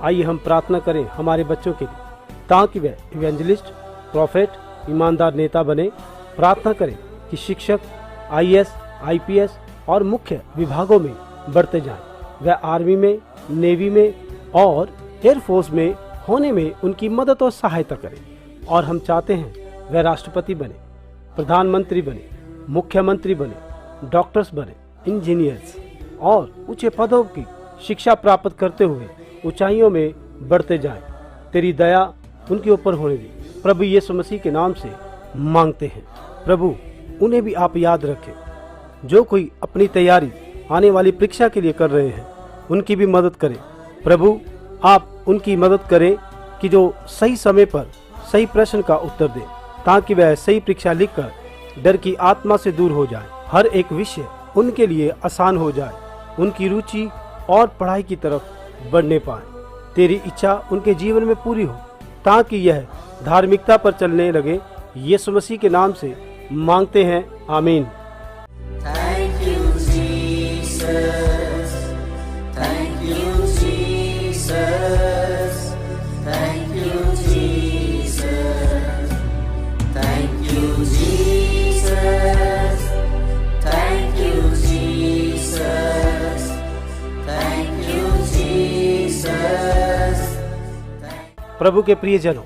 आइए हम प्रार्थना करें हमारे बच्चों के लिए ताकि वह इवेंजलिस्ट, प्रॉफेट, ईमानदार नेता बने। प्रार्थना करें कि शिक्षक, IAS, IPS और मुख्य विभागों में बढ़ते जाएं। वह आर्मी में, नेवी में और एयरफोर्स में होने में उनकी मदद और सहायता करें। और हम चाहते हैं वह राष्ट्रपति बने, प्रधानमंत्री बने, मुख्यमंत्री बने, डॉक्टर्स बने, इंजीनियर्स और ऊंचे पदों की शिक्षा प्राप्त करते हुए ऊंचाइयों में बढ़ते जाएं। तेरी दया उनके ऊपर होने दी। प्रभु यीशु मसीह के नाम से मांगते हैं। प्रभु उन्हें भी आप याद रखें। जो कोई अपनी तैयारी आने वाली परीक्षा के लिए कर रहे हैं उनकी भी मदद करें। प्रभु आप उनकी मदद करें कि जो सही समय पर सही प्रश्न का उत्तर दें ताकि वह सही परीक्षा लिखकर डर की आत्मा से दूर हो जाए। हर एक विषय उनके लिए आसान हो जाए, उनकी रुचि और पढ़ाई की तरफ बढ़ने पाए। तेरी इच्छा उनके जीवन में पूरी हो ताकि यह धार्मिकता पर चलने लगे। यीशु मसीह के नाम से मांगते हैं, आमीन। Thank you, Jesus. Thank you, Jesus. Thank you, Jesus. Thank you, Jesus. Thank you, Jesus. Thank you, Jesus. प्रभु के प्रियजनों,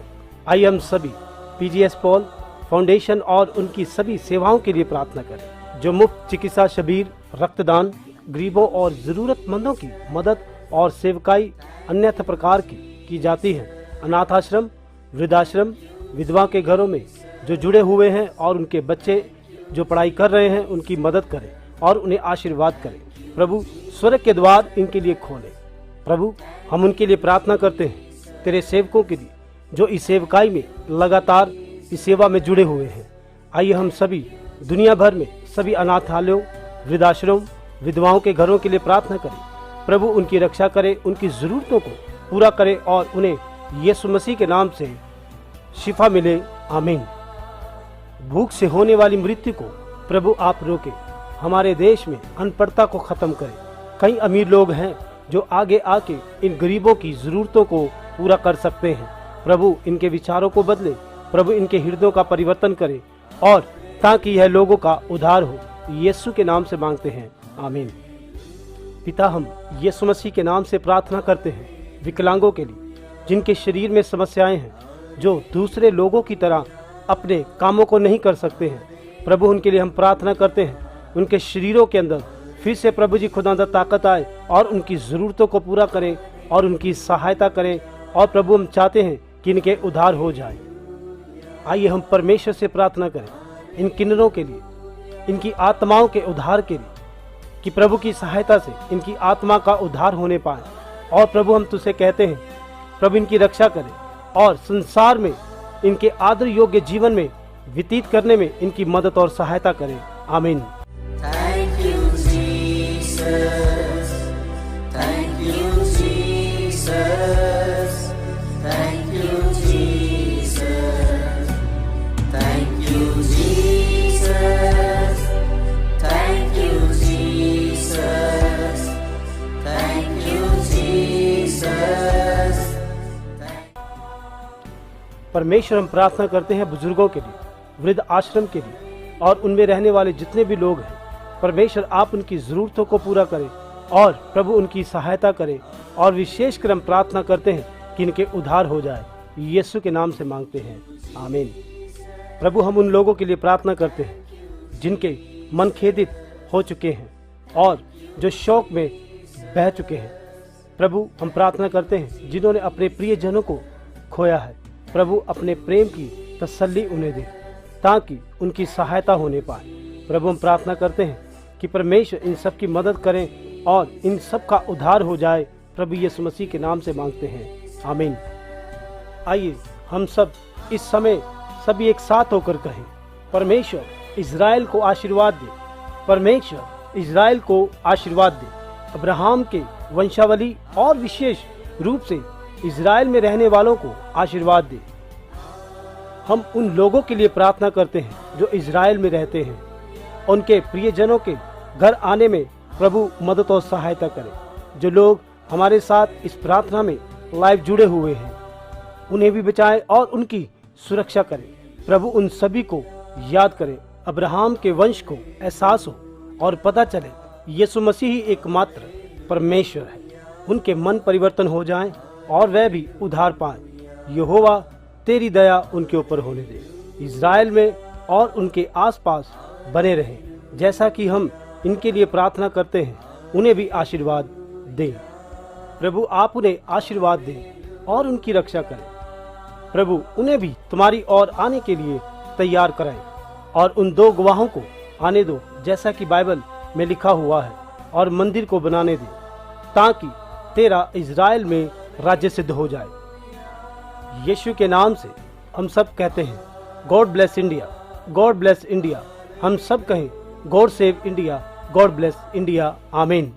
आइए हम सभी PGS पॉल फाउंडेशन और उनकी सभी सेवाओं के लिए प्रार्थना करें, जो मुफ्त चिकित्सा शिविर, रक्तदान, गरीबों और जरूरतमंदों की मदद और सेवकाई अन्यथा प्रकार की जाती है। अनाथ आश्रम, वृद्धाश्रम, विधवा के घरों में जो जुड़े हुए हैं और उनके बच्चे जो पढ़ाई कर रहे हैं उनकी मदद करें और उन्हें आशीर्वाद करें। प्रभु स्वर्ग के द्वार इनके लिए खोले। प्रभु हम उनके लिए प्रार्थना करते हैं, तेरे सेवकों के लिए जो इस सेवकाई में लगातार इस सेवा में जुड़े हुए हैं। आइए हम सभी दुनिया भर में सभी अनाथालयों, वृद्धाश्रम, विधवाओं के घरों के लिए प्रार्थना करें। प्रभु उनकी रक्षा करे, उनकी ज़रूरतों को पूरा करे और उन्हें यीशु मसीह के नाम से शिफा मिले, आमीन। भूख से होने वाली मृत्यु को प्रभु आप रोके। हमारे देश में अनपढ़ता को ख़त्म करें। कई अमीर लोग हैं जो आगे आके इन गरीबों की ज़रूरतों को पूरा कर सकते हैं। प्रभु इनके विचारों को बदले, प्रभु इनके हृदयों का परिवर्तन करे और ताकि यह लोगों का उद्धार हो। यीशु के नाम से मांगते हैं, आमीन। पिता, हम यीशु मसीह के नाम से प्रार्थना करते हैं विकलांगों के लिए, जिनके शरीर में समस्याएं हैं, जो दूसरे लोगों की तरह अपने कामों को नहीं कर सकते हैं। प्रभु उनके लिए हम प्रार्थना करते हैं, उनके शरीरों के अंदर फिर से प्रभु जी खुदावंद ताकत आए और उनकी ज़रूरतों को पूरा करें और उनकी सहायता करें। और प्रभु हम चाहते हैं कि इनके उद्धार हो जाए। आइए हम परमेश्वर से प्रार्थना करें इन किन्नरों के लिए, इनकी आत्माओं के उद्धार के लिए, कि प्रभु की सहायता से इनकी आत्मा का उद्धार होने पाए। और प्रभु हम तुझसे कहते हैं प्रभु इनकी रक्षा करें और संसार में इनके आदर योग्य जीवन में व्यतीत करने में इनकी मदद और सहायता करें। आमीन। Thank you, Jesus. Thank you, Jesus. Thank you, Jesus. Thank you, Jesus. Thank you, Jesus. Thank you, Jesus. परमेश्वर, हम प्रार्थना करते हैं बुजुर्गों के लिए, वृद्ध आश्रम के लिए और उनमें रहने वाले जितने भी लोग हैं। परमेश्वर, आप उनकी ज़रूरतों को पूरा करें और प्रभु उनकी सहायता करें। और विशेषकर हम प्रार्थना करते हैं कि इनके उद्धार हो जाए। यीशु के नाम से मांगते हैं, आमीन। प्रभु, हम उन लोगों के लिए प्रार्थना करते हैं जिनके मन खेदित हो चुके हैं और जो शोक में बह चुके हैं। प्रभु, हम प्रार्थना करते हैं जिन्होंने अपने प्रियजनों को खोया है। प्रभु, अपने प्रेम की तसल्ली उन्हें दे ताकि उनकी सहायता होने पाए। प्रभु, हम प्रार्थना करते हैं कि परमेश्वर इन सब की मदद करें और इन सब का उद्धार हो जाए। प्रभु यीशु मसीह के नाम से मांगते हैं, आमीन। आइए हम सब इस समय सभी एक साथ होकर कहें, परमेश्वर इज़राइल को आशीर्वाद दे, परमेश्वर इज़राइल को आशीर्वाद दे। अब्राहम के वंशावली और विशेष रूप से इज़राइल में रहने वालों को आशीर्वाद दे। हम उन लोगों के लिए प्रार्थना करते हैं जो इज़राइल में रहते हैं। उनके प्रियजनों के घर आने में प्रभु मदद और सहायता करें। जो लोग हमारे साथ इस प्रार्थना में लाइव जुड़े हुए हैं, उन्हें भी बचाएं और उनकी सुरक्षा करें। प्रभु, उन सभी को याद करें। अब्राहम के वंश को एहसास हो और पता चले यीशु मसीह ही एकमात्र परमेश्वर है। उनके मन परिवर्तन हो जाएं और वह भी उद्धार पाएं। यहोवा, तेरी दया उनके ऊपर होने दे। इज़राइल में और उनके आसपास बने रहें। जैसा कि हम इनके लिए प्रार्थना करते हैं, उन्हें भी आशीर्वाद दें। प्रभु, आप उन्हें आशीर्वाद दें और उनकी रक्षा करें। प्रभु, उन्हें भी तुम्हारी ओर आने के लिए तैयार कराएं और उन दो गवाहों को आने दो जैसा कि बाइबल में लिखा हुआ है, और मंदिर को बनाने दे ताकि तेरा इज़राइल में राज्य सिद्ध हो जाए। यीशु के नाम से हम सब कहते हैं, God bless India, God bless India. हम सब कहें, God save India, God bless India, आमीन।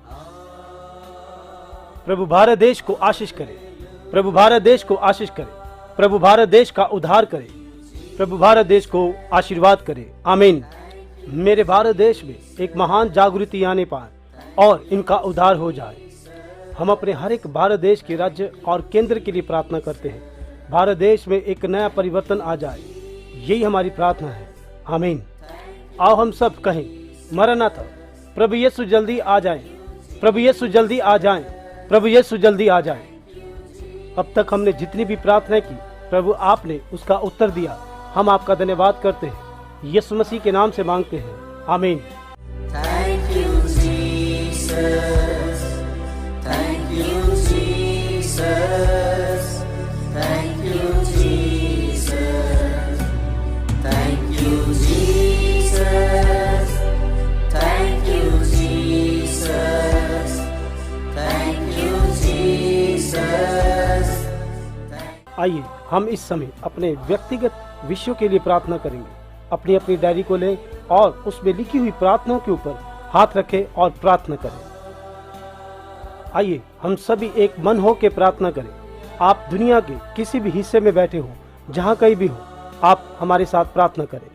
प्रभु भारत देश को आशीष करे, प्रभु भारत देश को आशीष करे, प्रभु भारत देश का उद्धार करे, प्रभु भारत देश को आशीर्वाद करे, आमीन। मेरे भारत देश में एक महान जागृति आने पाए और इनका उद्धार हो जाए। हम अपने हर एक भारत देश के राज्य और केंद्र के लिए प्रार्थना करते हैं। भारत देश में एक नया परिवर्तन आ जाए, यही हमारी प्रार्थना है, आमीन। आओ हम सब कहें, मरनाथा, प्रभु यीशु जल्दी आ जाए, प्रभु यीशु जल्दी आ जाए, प्रभु यीशु जल्दी आ जाए। अब तक हमने जितनी भी प्रार्थना की, प्रभु आपने उसका उत्तर दिया। हम आपका धन्यवाद करते हैं। यीशु मसीह के नाम से मांगते हैं, आमीन। Thank you, Jesus. Thank you, Jesus. Thank you, Jesus. Thank you, Jesus. Thank you, Jesus. Thank you, Jesus. आइए हम इस समय अपने व्यक्तिगत विषयों के लिए प्रार्थना करेंगे। अपनी अपनी डायरी को लें और उसमें लिखी हुई प्रार्थनाओं के ऊपर हाथ रखें और प्रार्थना करें। आइए हम सभी एक मन हो के प्रार्थना करें। आप दुनिया के किसी भी हिस्से में बैठे हो, जहाँ कहीं भी हो, आप हमारे साथ प्रार्थना करें।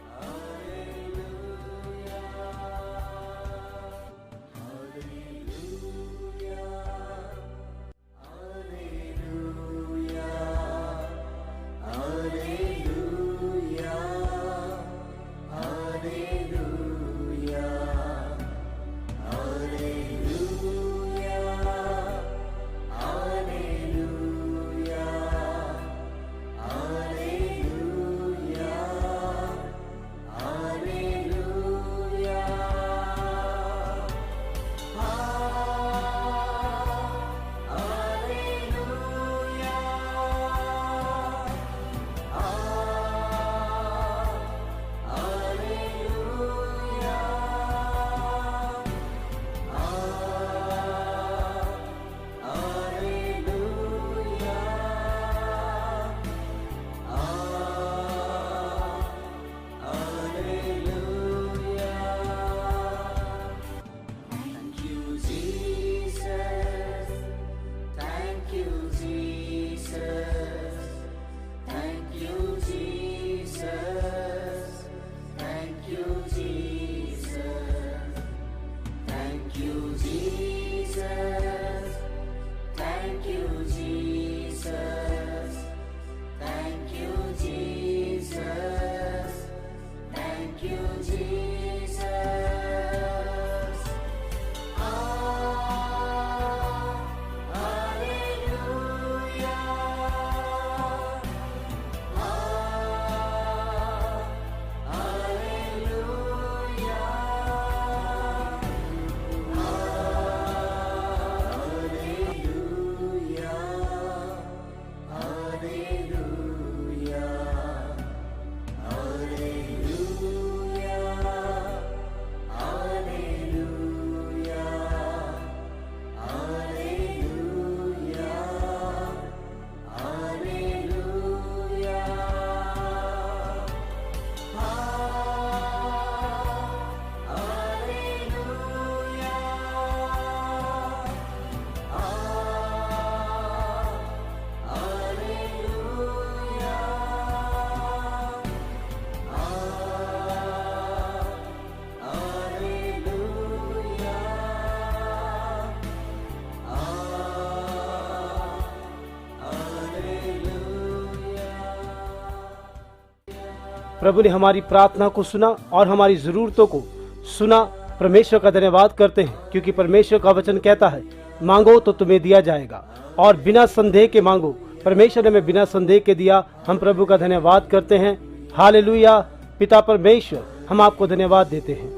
प्रभु ने हमारी प्रार्थना को सुना और हमारी ज़रूरतों को सुना। परमेश्वर का धन्यवाद करते हैं, क्योंकि परमेश्वर का वचन कहता है, मांगो तो तुम्हें दिया जाएगा और बिना संदेह के मांगो। परमेश्वर ने हमें बिना संदेह के दिया। हम प्रभु का धन्यवाद करते हैं। हालेलुया। पिता परमेश्वर, हम आपको धन्यवाद देते हैं।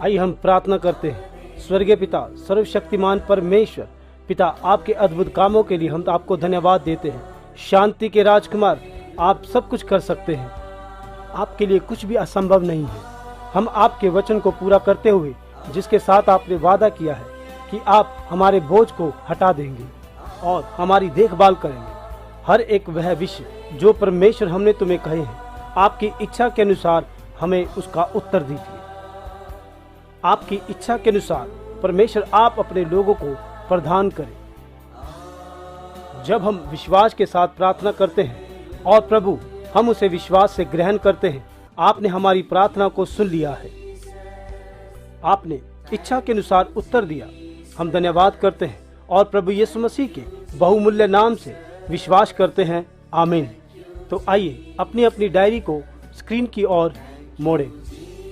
आइए हम प्रार्थना करते हैं। स्वर्गीय पिता, सर्वशक्तिमान परमेश्वर पिता, आपके अद्भुत कामों के लिए हम आपको धन्यवाद देते हैं। शांति के राजकुमार, आप सब कुछ कर सकते हैं, आपके लिए कुछ भी असंभव नहीं है। हम आपके वचन को पूरा करते हुए, जिसके साथ आपने वादा किया है कि आप हमारे बोझ को हटा देंगे और हमारी देखभाल करेंगे, हर एक वह विषय जो परमेश्वर हमने तुम्हें कहे हैं, आपकी इच्छा के अनुसार हमें उसका उत्तर दीजिए। आपकी इच्छा के अनुसार परमेश्वर आप अपने लोगों को प्रदान करें। जब हम विश्वास के साथ प्रार्थना करते हैं और प्रभु हम उसे विश्वास से ग्रहण करते हैं, आपने हमारी प्रार्थना को सुन लिया है, आपने इच्छा के अनुसार उत्तर दिया। हम धन्यवाद करते हैं और प्रभु यीशु मसीह के बहुमूल्य नाम से विश्वास करते हैं। आमीन। तो आइए अपनी अपनी डायरी को स्क्रीन की ओर मोड़े।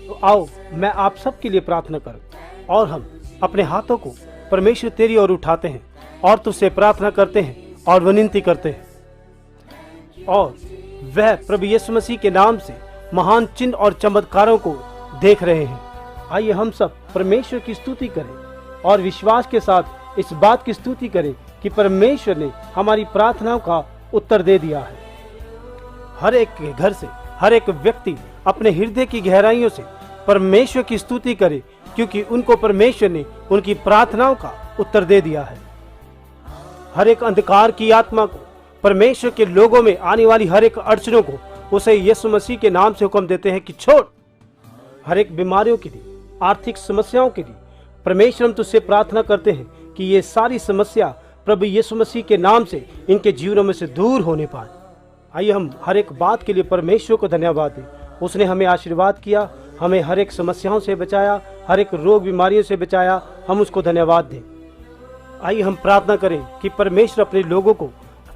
तो आओ मैं आप सबके लिए प्रार्थना करूं और हम अपने हाथों को परमेश्वर तेरी ओर उठाते हैं और तुझसे प्रार्थना करते हैं और विनती करते हैं। और वह प्रभु यीशु मसीह के नाम से महान चिन्ह और चमत्कारों को देख रहे हैं। आइए हम सब परमेश्वर की स्तुति करें और विश्वास के साथ इस बात की स्तुति करें कि परमेश्वर ने हमारी प्रार्थनाओं का उत्तर दे दिया है। हर एक के घर से हर एक व्यक्ति अपने हृदय की गहराइयों से परमेश्वर की स्तुति करे, क्योंकि उनको परमेश्वर ने उनकी प्रार्थनाओं का उत्तर दे दिया है। हर एक अंधकार की आत्मा को, परमेश्वर के लोगों में आने वाली हर एक अड़चनों को उसे यीशु मसीह के नाम से हुक्म देते हैं कि छोड़। हर एक बीमारियों के लिए, आर्थिक समस्याओं के लिए परमेश्वर हम तुझसे प्रार्थना करते हैं कि ये सारी समस्या प्रभु यीशु मसीह के नाम से इनके जीवनों में से दूर होने पाए। आइए हम हर एक बात के लिए परमेश्वर को धन्यवाद दें। उसने हमें आशीर्वाद किया, हमें हर एक समस्याओं से बचाया, हर एक रोग बीमारियों से बचाया। हम उसको धन्यवाद दें। आइए हम प्रार्थना करें कि परमेश्वर अपने लोगों को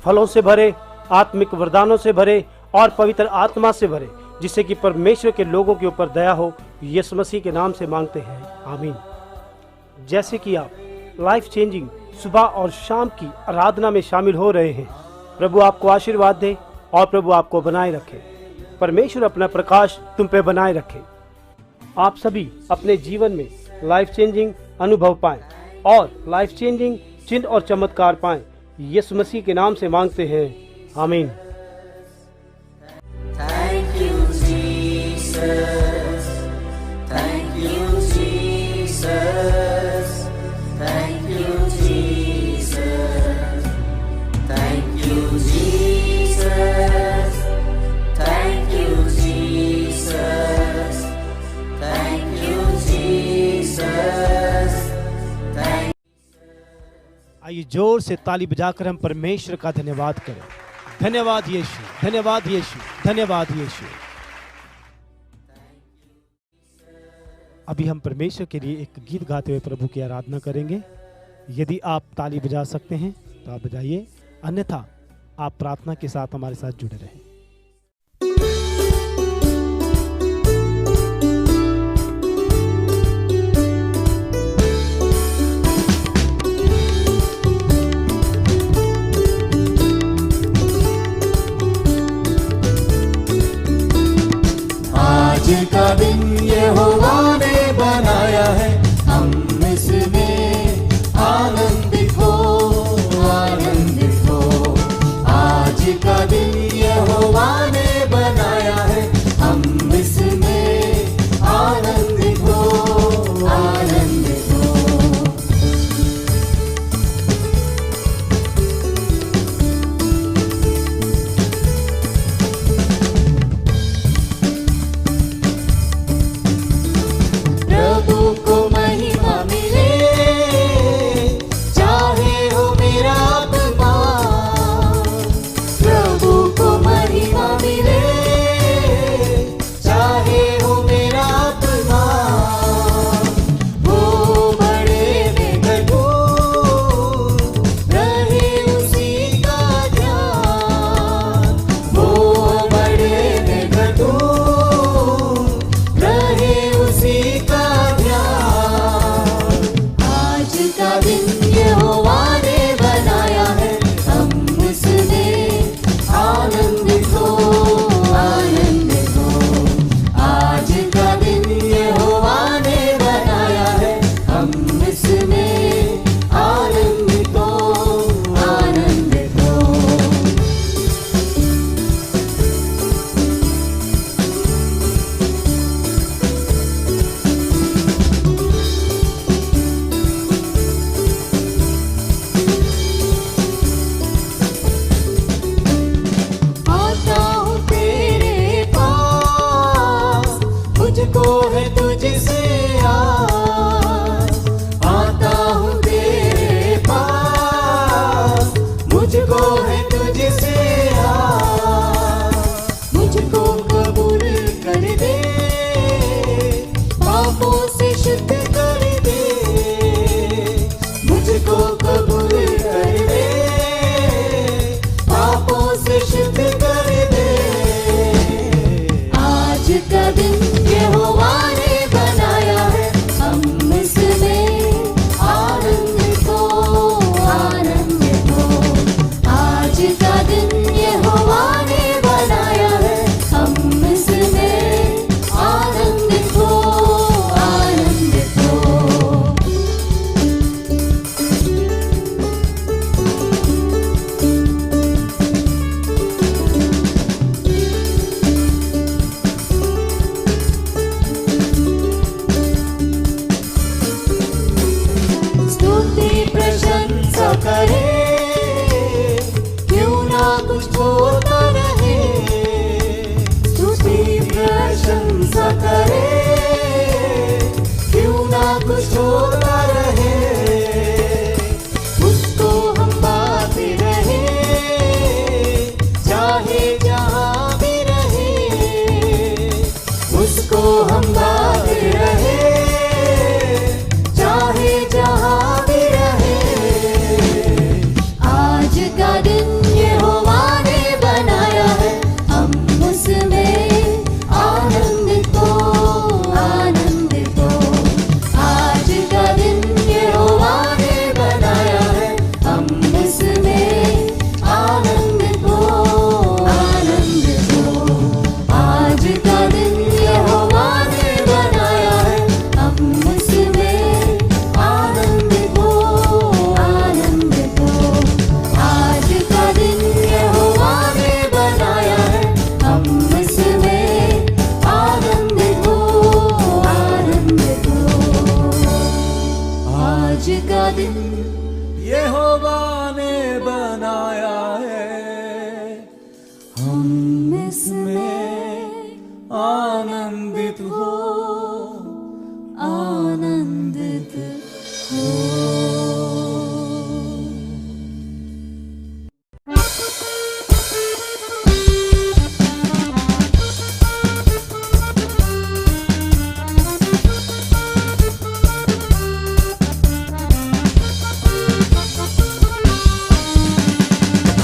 फलों से भरे, आत्मिक वरदानों से भरे और पवित्र आत्मा से भरे, जिससे कि परमेश्वर के लोगों के ऊपर दया हो। यीशु मसीह के नाम से मांगते हैं, आमीन। जैसे कि आप लाइफ चेंजिंग सुबह और शाम की आराधना में शामिल हो रहे हैं, प्रभु आपको आशीर्वाद दे और प्रभु आपको बनाए रखे। परमेश्वर अपना प्रकाश तुम पे बनाए रखे। आप सभी अपने जीवन में लाइफ चेंजिंग अनुभव पाएं और लाइफ चेंजिंग चिन्ह और चमत्कार पाएं। यीशु मसीह के नाम से मांगते हैं, आमीन। Thank you, Jesus. Thank you, Jesus. Thank you, Jesus. Thank you, Jesus. Thank you, Jesus. Thank you, Jesus. Thank आइए जोर से ताली बजाकर हम परमेश्वर का धन्यवाद करें। धन्यवाद यीशु, धन्यवाद यीशु, धन्यवाद यीशु। अभी हम परमेश्वर के लिए एक गीत गाते हुए प्रभु की आराधना करेंगे। यदि आप ताली बजा सकते हैं तो आप बजाइए, अन्यथा आप प्रार्थना के साथ हमारे साथ जुड़े रहें। आज का दिन यहोवा ने बनाया है, हम इसमें आनंदित हो, आनंदित हो। आज का दिन यहोवा ने बनाया है, हम इसमें आनंदित हो, आनंदित हो। प्रभु को महिमा मिले, चाहे हो मेरा अपमान। प्रभु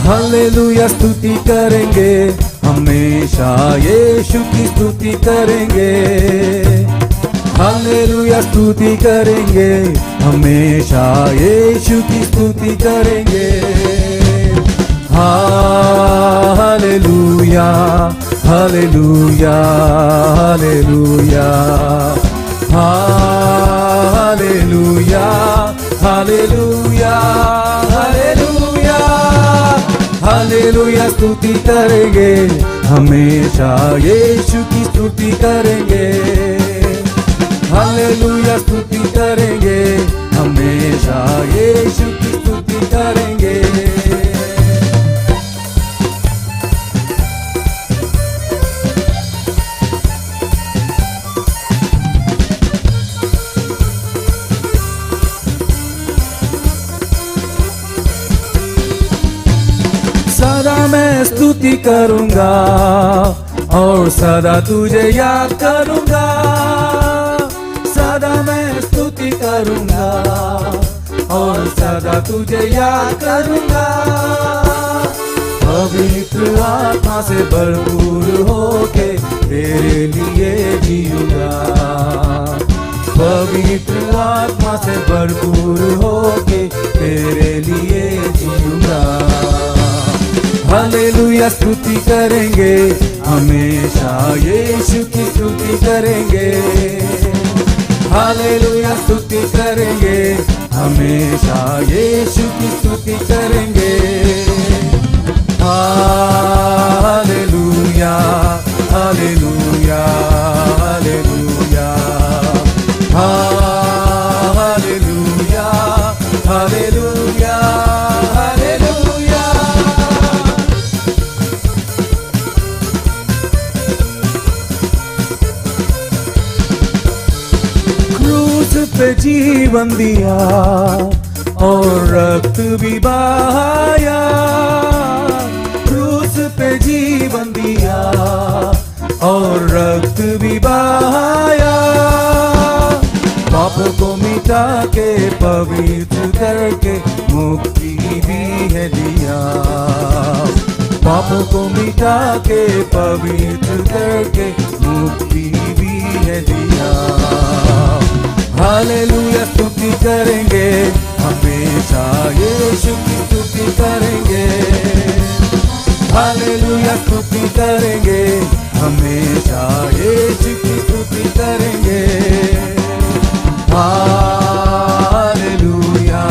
हालेलुया स्तुति करेंगे, हमेशा यीशु की स्तुति करेंगे। हालेलुया स्तुति करेंगे, हमेशा यीशु की स्तुति करेंगे। हालेलुया हालेलुया हालेलुया हालेलुया हालेलुया हालेलुया हालेलुया स्तुति करेंगे, हमेशा यीशु की स्तुति करेंगे। हालेलुया स्तुति करेंगे, हमेशा यीशु की स्तुति करेंगे। सदा मैं स्तुति करूंगा और सदा तुझे याद करूंगा। सदा मैं स्तुति करूंगा और सदा तुझे याद करूंगा। पवित्र आत्मा से भरपूर होके तेरे लिए जीऊंगा। पवित्र आत्मा से भरपूर होके तेरे लिए जीऊंगा। हालेलुया स्तुति करेंगे, हमेशा यीशु की स्तुति करेंगे। हालेलुया स्तुति करेंगे, हमेशा यीशु की स्तुति करेंगे। हालेलुया हालेलुया हालेलुया हालेलुया हालेलुया हालेलुया। क्रूस पे जीवन दिया और रक्त भी बहाया। क्रूस पे जीवन दिया और रक्त भी बहाया। पाप को मिटा के पवित्र करके मुक्ति भी है दिया। पाप को मिटा के पवित्र करके मुक्ति भी है दिया। हालेलुया स्तुति करेंगे, हमेशा यीशु की स्तुति करेंगे। हालेलुया स्तुति करेंगे, हमेशा यीशु की स्तुति करेंगे। हालेलुया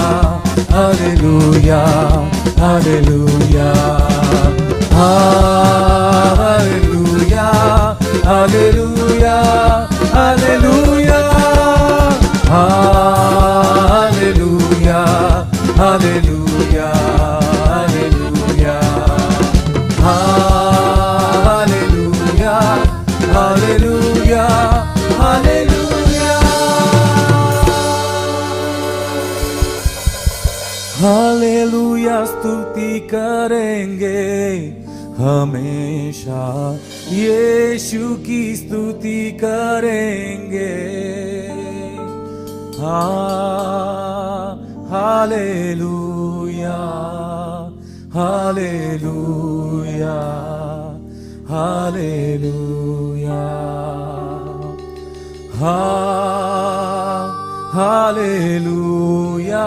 हालेलुया हालेलुया हालेलुया हालेलुया हालेलुया हालेलुया हालेलुया हालेलुया हालेलुया हालेलुया हालेलुया हालेलुया स्तुति करेंगे, हमेशा यीशु की स्तुति करेंगे। हालेलुया हालेलुया हालेलुया हालेलुया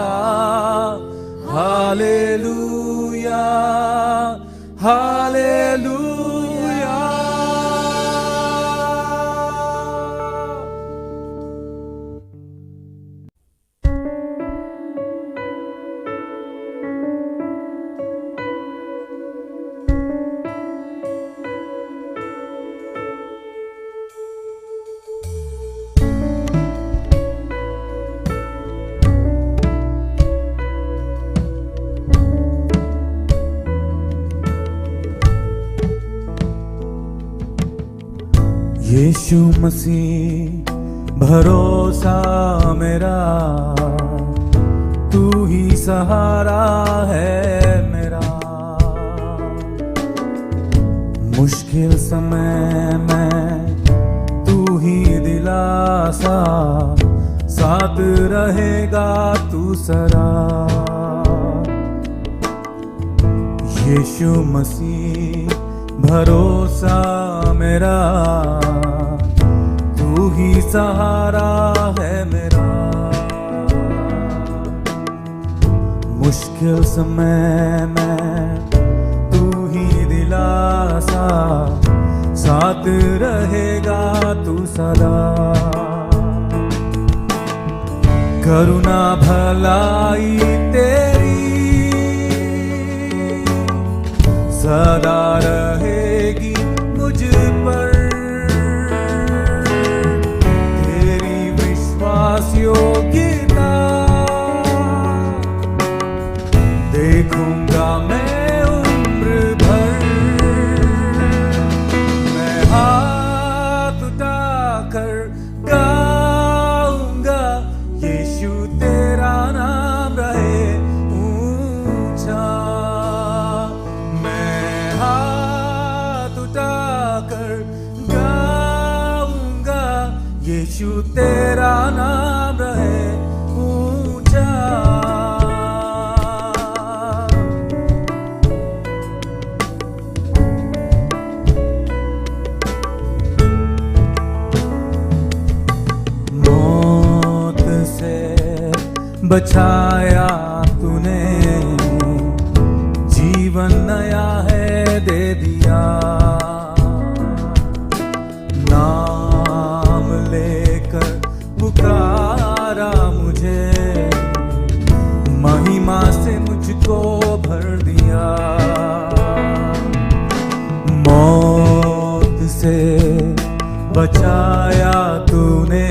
हालेलुया हालेलुया। यीशु मसीह भरोसा मेरा, तू ही सहारा है मेरा। मुश्किल समय में तू ही दिलासा, साथ रहेगा तू सदा। यीशु मसीह भरोसा मेरा, तू ही सहारा है मेरा। मुश्किल समय में तू ही दिलासा, साथ रहेगा तू सदा। करुणा भलाई तेरी सदा रहेगी मुझ पर, तेरी विश्वास योग्यता देखूंगा मैं उम्र भर। मैं हाथ उठाकर गाऊंगा, यीशु तेरा नाम रहे ऊंचा। मैं हाथ उठाकर गाऊंगा, यीशु तेरा नाम रहे ऊंचा। मौत से बचाया तूने, जीवन नया है दे दिया। नाम लेकर पुकारा मुझे, महिमा से मुझको भर दिया। मौत से बचाया तूने,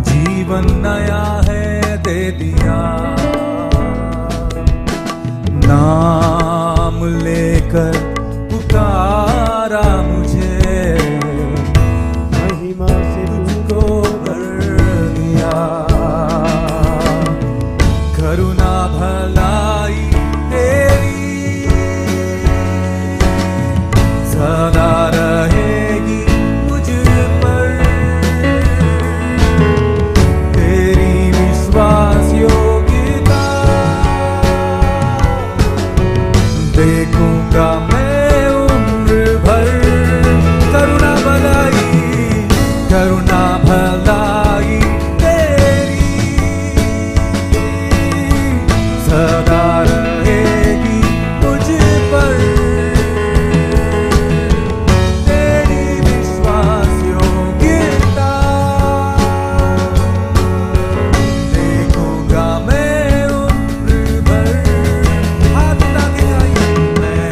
जीवन नया है दे दिया। नाम लेकर पुकारा मुझे, महिमा से तुझको भर दिया। करुणा भलाई तेरी सदा रहेगी मुझ पर, तेरी विश्वास योग्यता देखूंगा मैं उम्र भर। करुणा भलाई तेरी सदा रहेगी मुझ पर, तेरी विश्वास योग्यता देखूंगा मैं उम्र भर। हाथ उठा के गाइए, मैं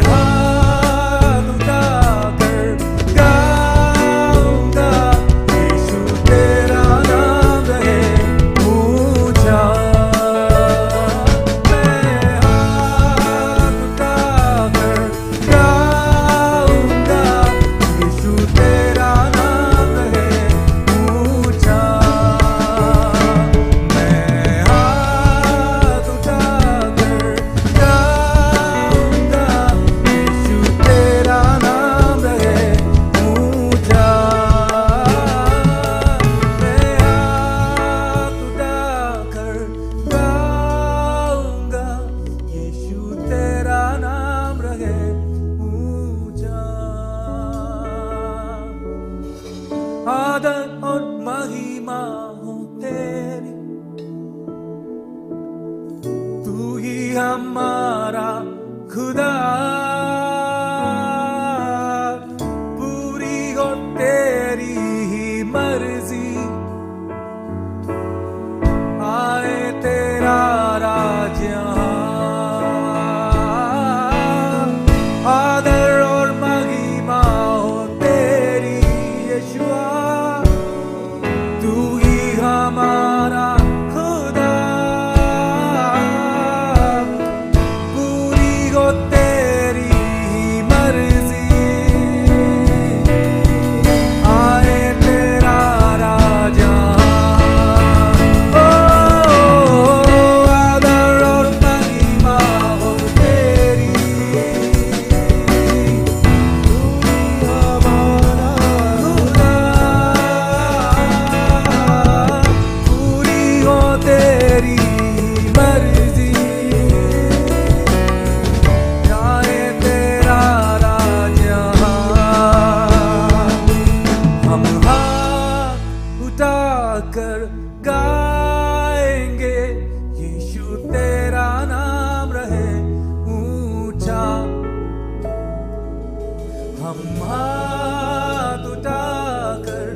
हम हाथ उठाकर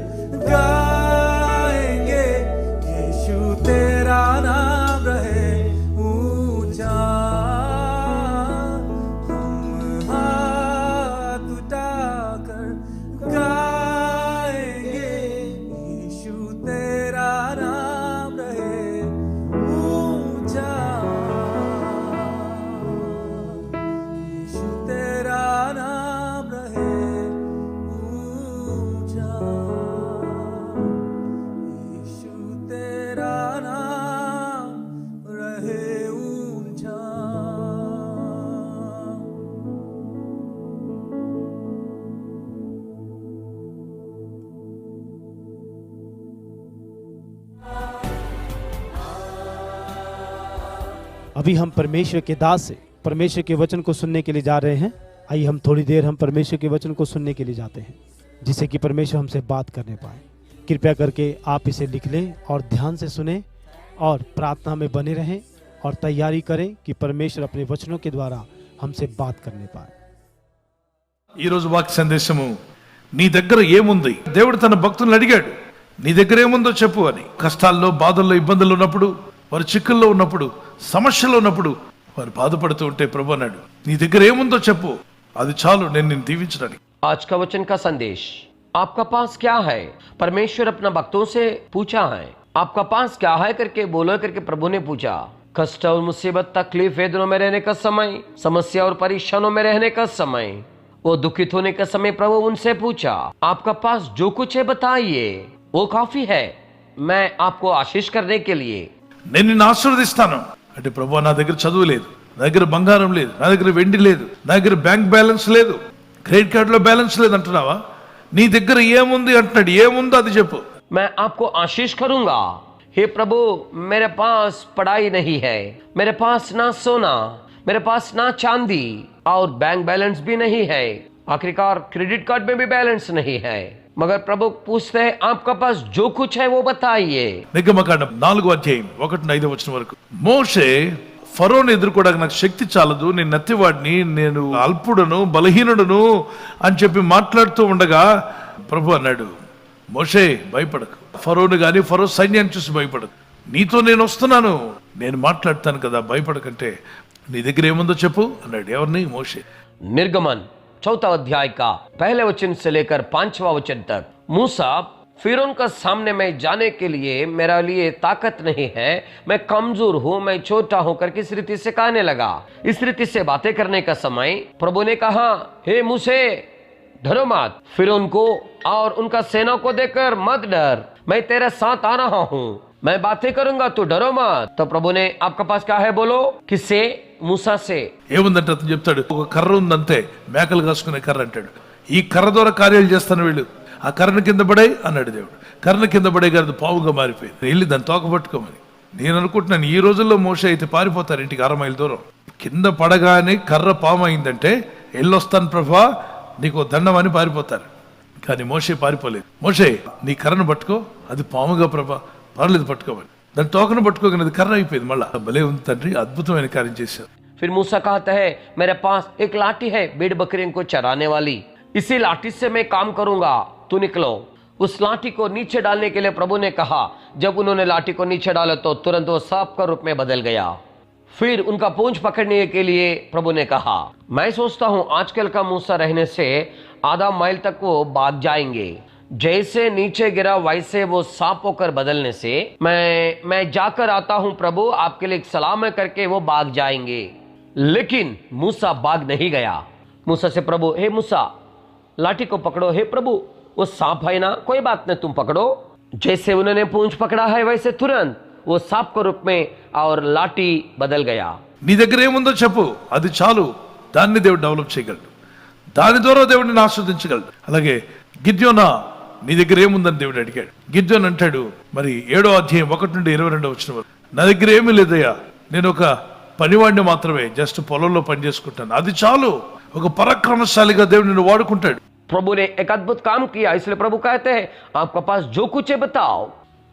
गाएंगे, यीशु तेरा नाम रहे ऊंचा। हम हाथ उठाकर गाएंगे, यीशु तेरा नाम रहे ऊंचा। यीशु तेरा नाम रहे ऊंचा। यीशु तेरा नाम रहे ऊंचा। अभी हम परमेश्वर के दास से परमेश्वर के वचन को सुनने के लिए जा रहे हैं। आइए हम थोड़ी देर हम परमेश्वर के वचन को सुनने के लिए जाते हैं, जिससे कि परमेश्वर हमसे बात करने पाए। कृपया करके आप इसे लिख लें और ध्यान से सुने और प्रार्थना में बने रहें और तैयारी करें कि परमेश्वर अपने वचनों के द्वारा हमसे बात करने पाए। ఈ రోజు వాక్య సందేశము, నీ దగ్గర ఏముంది? దేవుడు తన భక్తులను అడిగాడు, నీ దగ్గర ఏముందో చెప్పు అని. కష్టాల్లో, బాధల్లో, ఇబ్బందులు ఉన్నప్పుడు, వారు చిక్కుల్లో ఉన్నప్పుడు, సమస్యలో ఉన్నప్పుడు, వారు బాధపడుతూ ఉంటే ప్రభు అన్నాడు, నీ దగ్గర ఏముందో చెప్పు, అది చాలు నేను నిన్ను దీవించడానికి. आज का वचन का संदेश, आपका पास क्या है? परमेश्वर अपना भक्तों से पूछा है, आपका पास क्या है करके बोलो करके प्रभु ने पूछा। कष्ट और मुसीबत, तकलीफ, वेदनों में रहने का समय, समस्या और परेशानों में रहने का समय, वो दुखित होने का समय प्रभु उनसे पूछा, आपका पास जो कुछ है बताइए, वो काफी है मैं आपको आशीष करने के लिए। నేను నిన్ను ఆశీర్వదిస్తాను అంటే, ప్రభు నా దగ్గర చదువు లేదు, నా దగ్గర బంగారం లేదు, నా దగ్గర వెండి లేదు, నా దగ్గర బ్యాంక్ బ్యాలెన్స్ లేదు, క్రెడిట్ కార్డులో బ్యాలెన్స్ లేదు అంటున్నావా? నీ దగ్గర ఏముంది అంటున్నాడు. ఏముందో అది చెప్పు. मैं आपको आशीष करूंगा। हे प्रभु, मेरे पास पढ़ाई नहीं है, मेरे पास ना सोना, मेरे पास ना चांदी और बैंक बैलेंस भी नहीं है, आखिरकार क्रेडिट कार्ड में भी बैलेंस नहीं है, मगर प्रभु पूछते हैं आपका पास जो कुछ है वो बताइए। నిర్గమకాండం 4:1-5 వరకు, మోషే ఫరోను ఎదుర్కోవడానికి నాకు శక్తి చాలదు, నేను నత్తివాడిని, నేను అల్పుడను, బలహీనుడను అని చెప్పి మాట్లాడుతూ ఉండగా ప్రభు అన్నాడు, మోషే భయపడకు, ఫరోను గాని ఫరో సైన్యాన్ని చూసి భయపడకు, నీతో నేను వస్తున్నాను, నేను మాట్లాడతాను కదా, భయపడకంటే నీ దగ్గర ఏముందో చెప్పు అన్నాడు. ఎవరిని? మోషే. निर्गमन 4 अध्याय का पहले वचन से लेकर 5वां वचन तक, मूसा, फिरौन का सामने में जाने के लिए मेरा लिए ताकत नहीं है, मैं कमजोर हूं, मैं छोटा हूं करके इस रीति से कहने लगा। इस रीति से बातें करने का समय प्रभु ने कहा, हे मूसे डरो मत, फिरौन को और उनका सेना को देखकर मत डर, मैं तेरे साथ आ रहा हूं, मैं बातें करूंगा, तू डरो मत। तो प्रभु ने आपका पास क्या है बोलो, किससे? मूसा से। ఏముందంటే అతను చెప్తాడు, ఒక కర్ర ఉందంతే, మేకలు కాసుకునే కర్ర అంటాడు. ఈ కర్ర ద్వారా కార్యాలు చేస్తాను వీళ్ళు, ఆ కర్రను కింద పడే అన్నాడు దేవుడు. కర్రను కింద పడే గారి పావుగా మారిపోయింది. వెళ్ళి దాన్ని తోక పట్టుకోమని. నేను అనుకుంటున్నాను, ఈ రోజుల్లో మోషే అయితే పారిపోతారు ఇంటికి 6 మైళ్ళ దూరం. కింద పడగానే కర్ర పాము అయిందంటే వెళ్ళొస్తాను ప్రభా నీకు దండం అని పారిపోతారు. కానీ మోషే పారిపోలేదు. మోషే నీ కర్రను పట్టుకో, అది పాముగా ప్రభా, పర్లేదు పట్టుకోమని. దాని తోకను పట్టుకోగానే అది కర్ర అయిపోయింది. మళ్ళా భలే ఉంది తండ్రి, అద్భుతమైన కార్యం చేశారు. फिर मूसा कहता है, मेरे पास एक लाठी है भेड़ बकरियों को चराने वाली, इसी लाठी से मैं काम करूंगा, तू निकलो। उस लाठी को नीचे डालने के लिए प्रभु ने कहा। जब उन्होंने लाठी को नीचे डाला तो तुरंत वो सांप का रूप में बदल गया। फिर उनका पूंछ पकड़ने के लिए प्रभु ने कहा। मैं सोचता हूं आजकल का मूसा रहने से आधा माइल तक वो भाग जाएंगे, जैसे नीचे गिरा वैसे वो सांप होकर बदलने से मैं जाकर आता हूं प्रभु, आपके लिए एक सलाम है करके वो भाग जाएंगे। लेकिन मूसा भाग नहीं गया। मूसा से प्रभु, हे मूसा लाठी को पकड़ो, हे प्रभु वो सांप है ना, कोई बात नहीं तुम पकड़ो। जैसे उन्होंने पूंछ पकड़ा है वैसे तुरंत वो सांप के रूप में और लाठी बदल गया। నీ దగ్గర ఏముందో చెప్పు, అది చాలు, దాన్ని దేవుడు డెవలప్ చేయగలడు, దాని ద్వారా దేవుడిని ఆస్వాదించగలడు. అలాగే గిద్యోనా, నీ దగ్గర ఏముందని దేవుడు అడిగాడు. గిద్యోన్ అంటాడు, మరి 7వ అధ్యాయం 1-22 వరకు, నా దగ్గర ఏమీ లేదయ్యా, నేను ఒక పనివాడిని మాత్రమే, జస్ట్ పొలంలో పని చేసుకుంటాను, అది చాలు. ఒక పరాక్రమశాలిగా దేవుడు నిన్ను వాడుకుంటాడు. प्रभु ने एक अद्भुत काम किया, इसलिए प्रभु कहते हैं आपका पास जो कुछ है बताओ,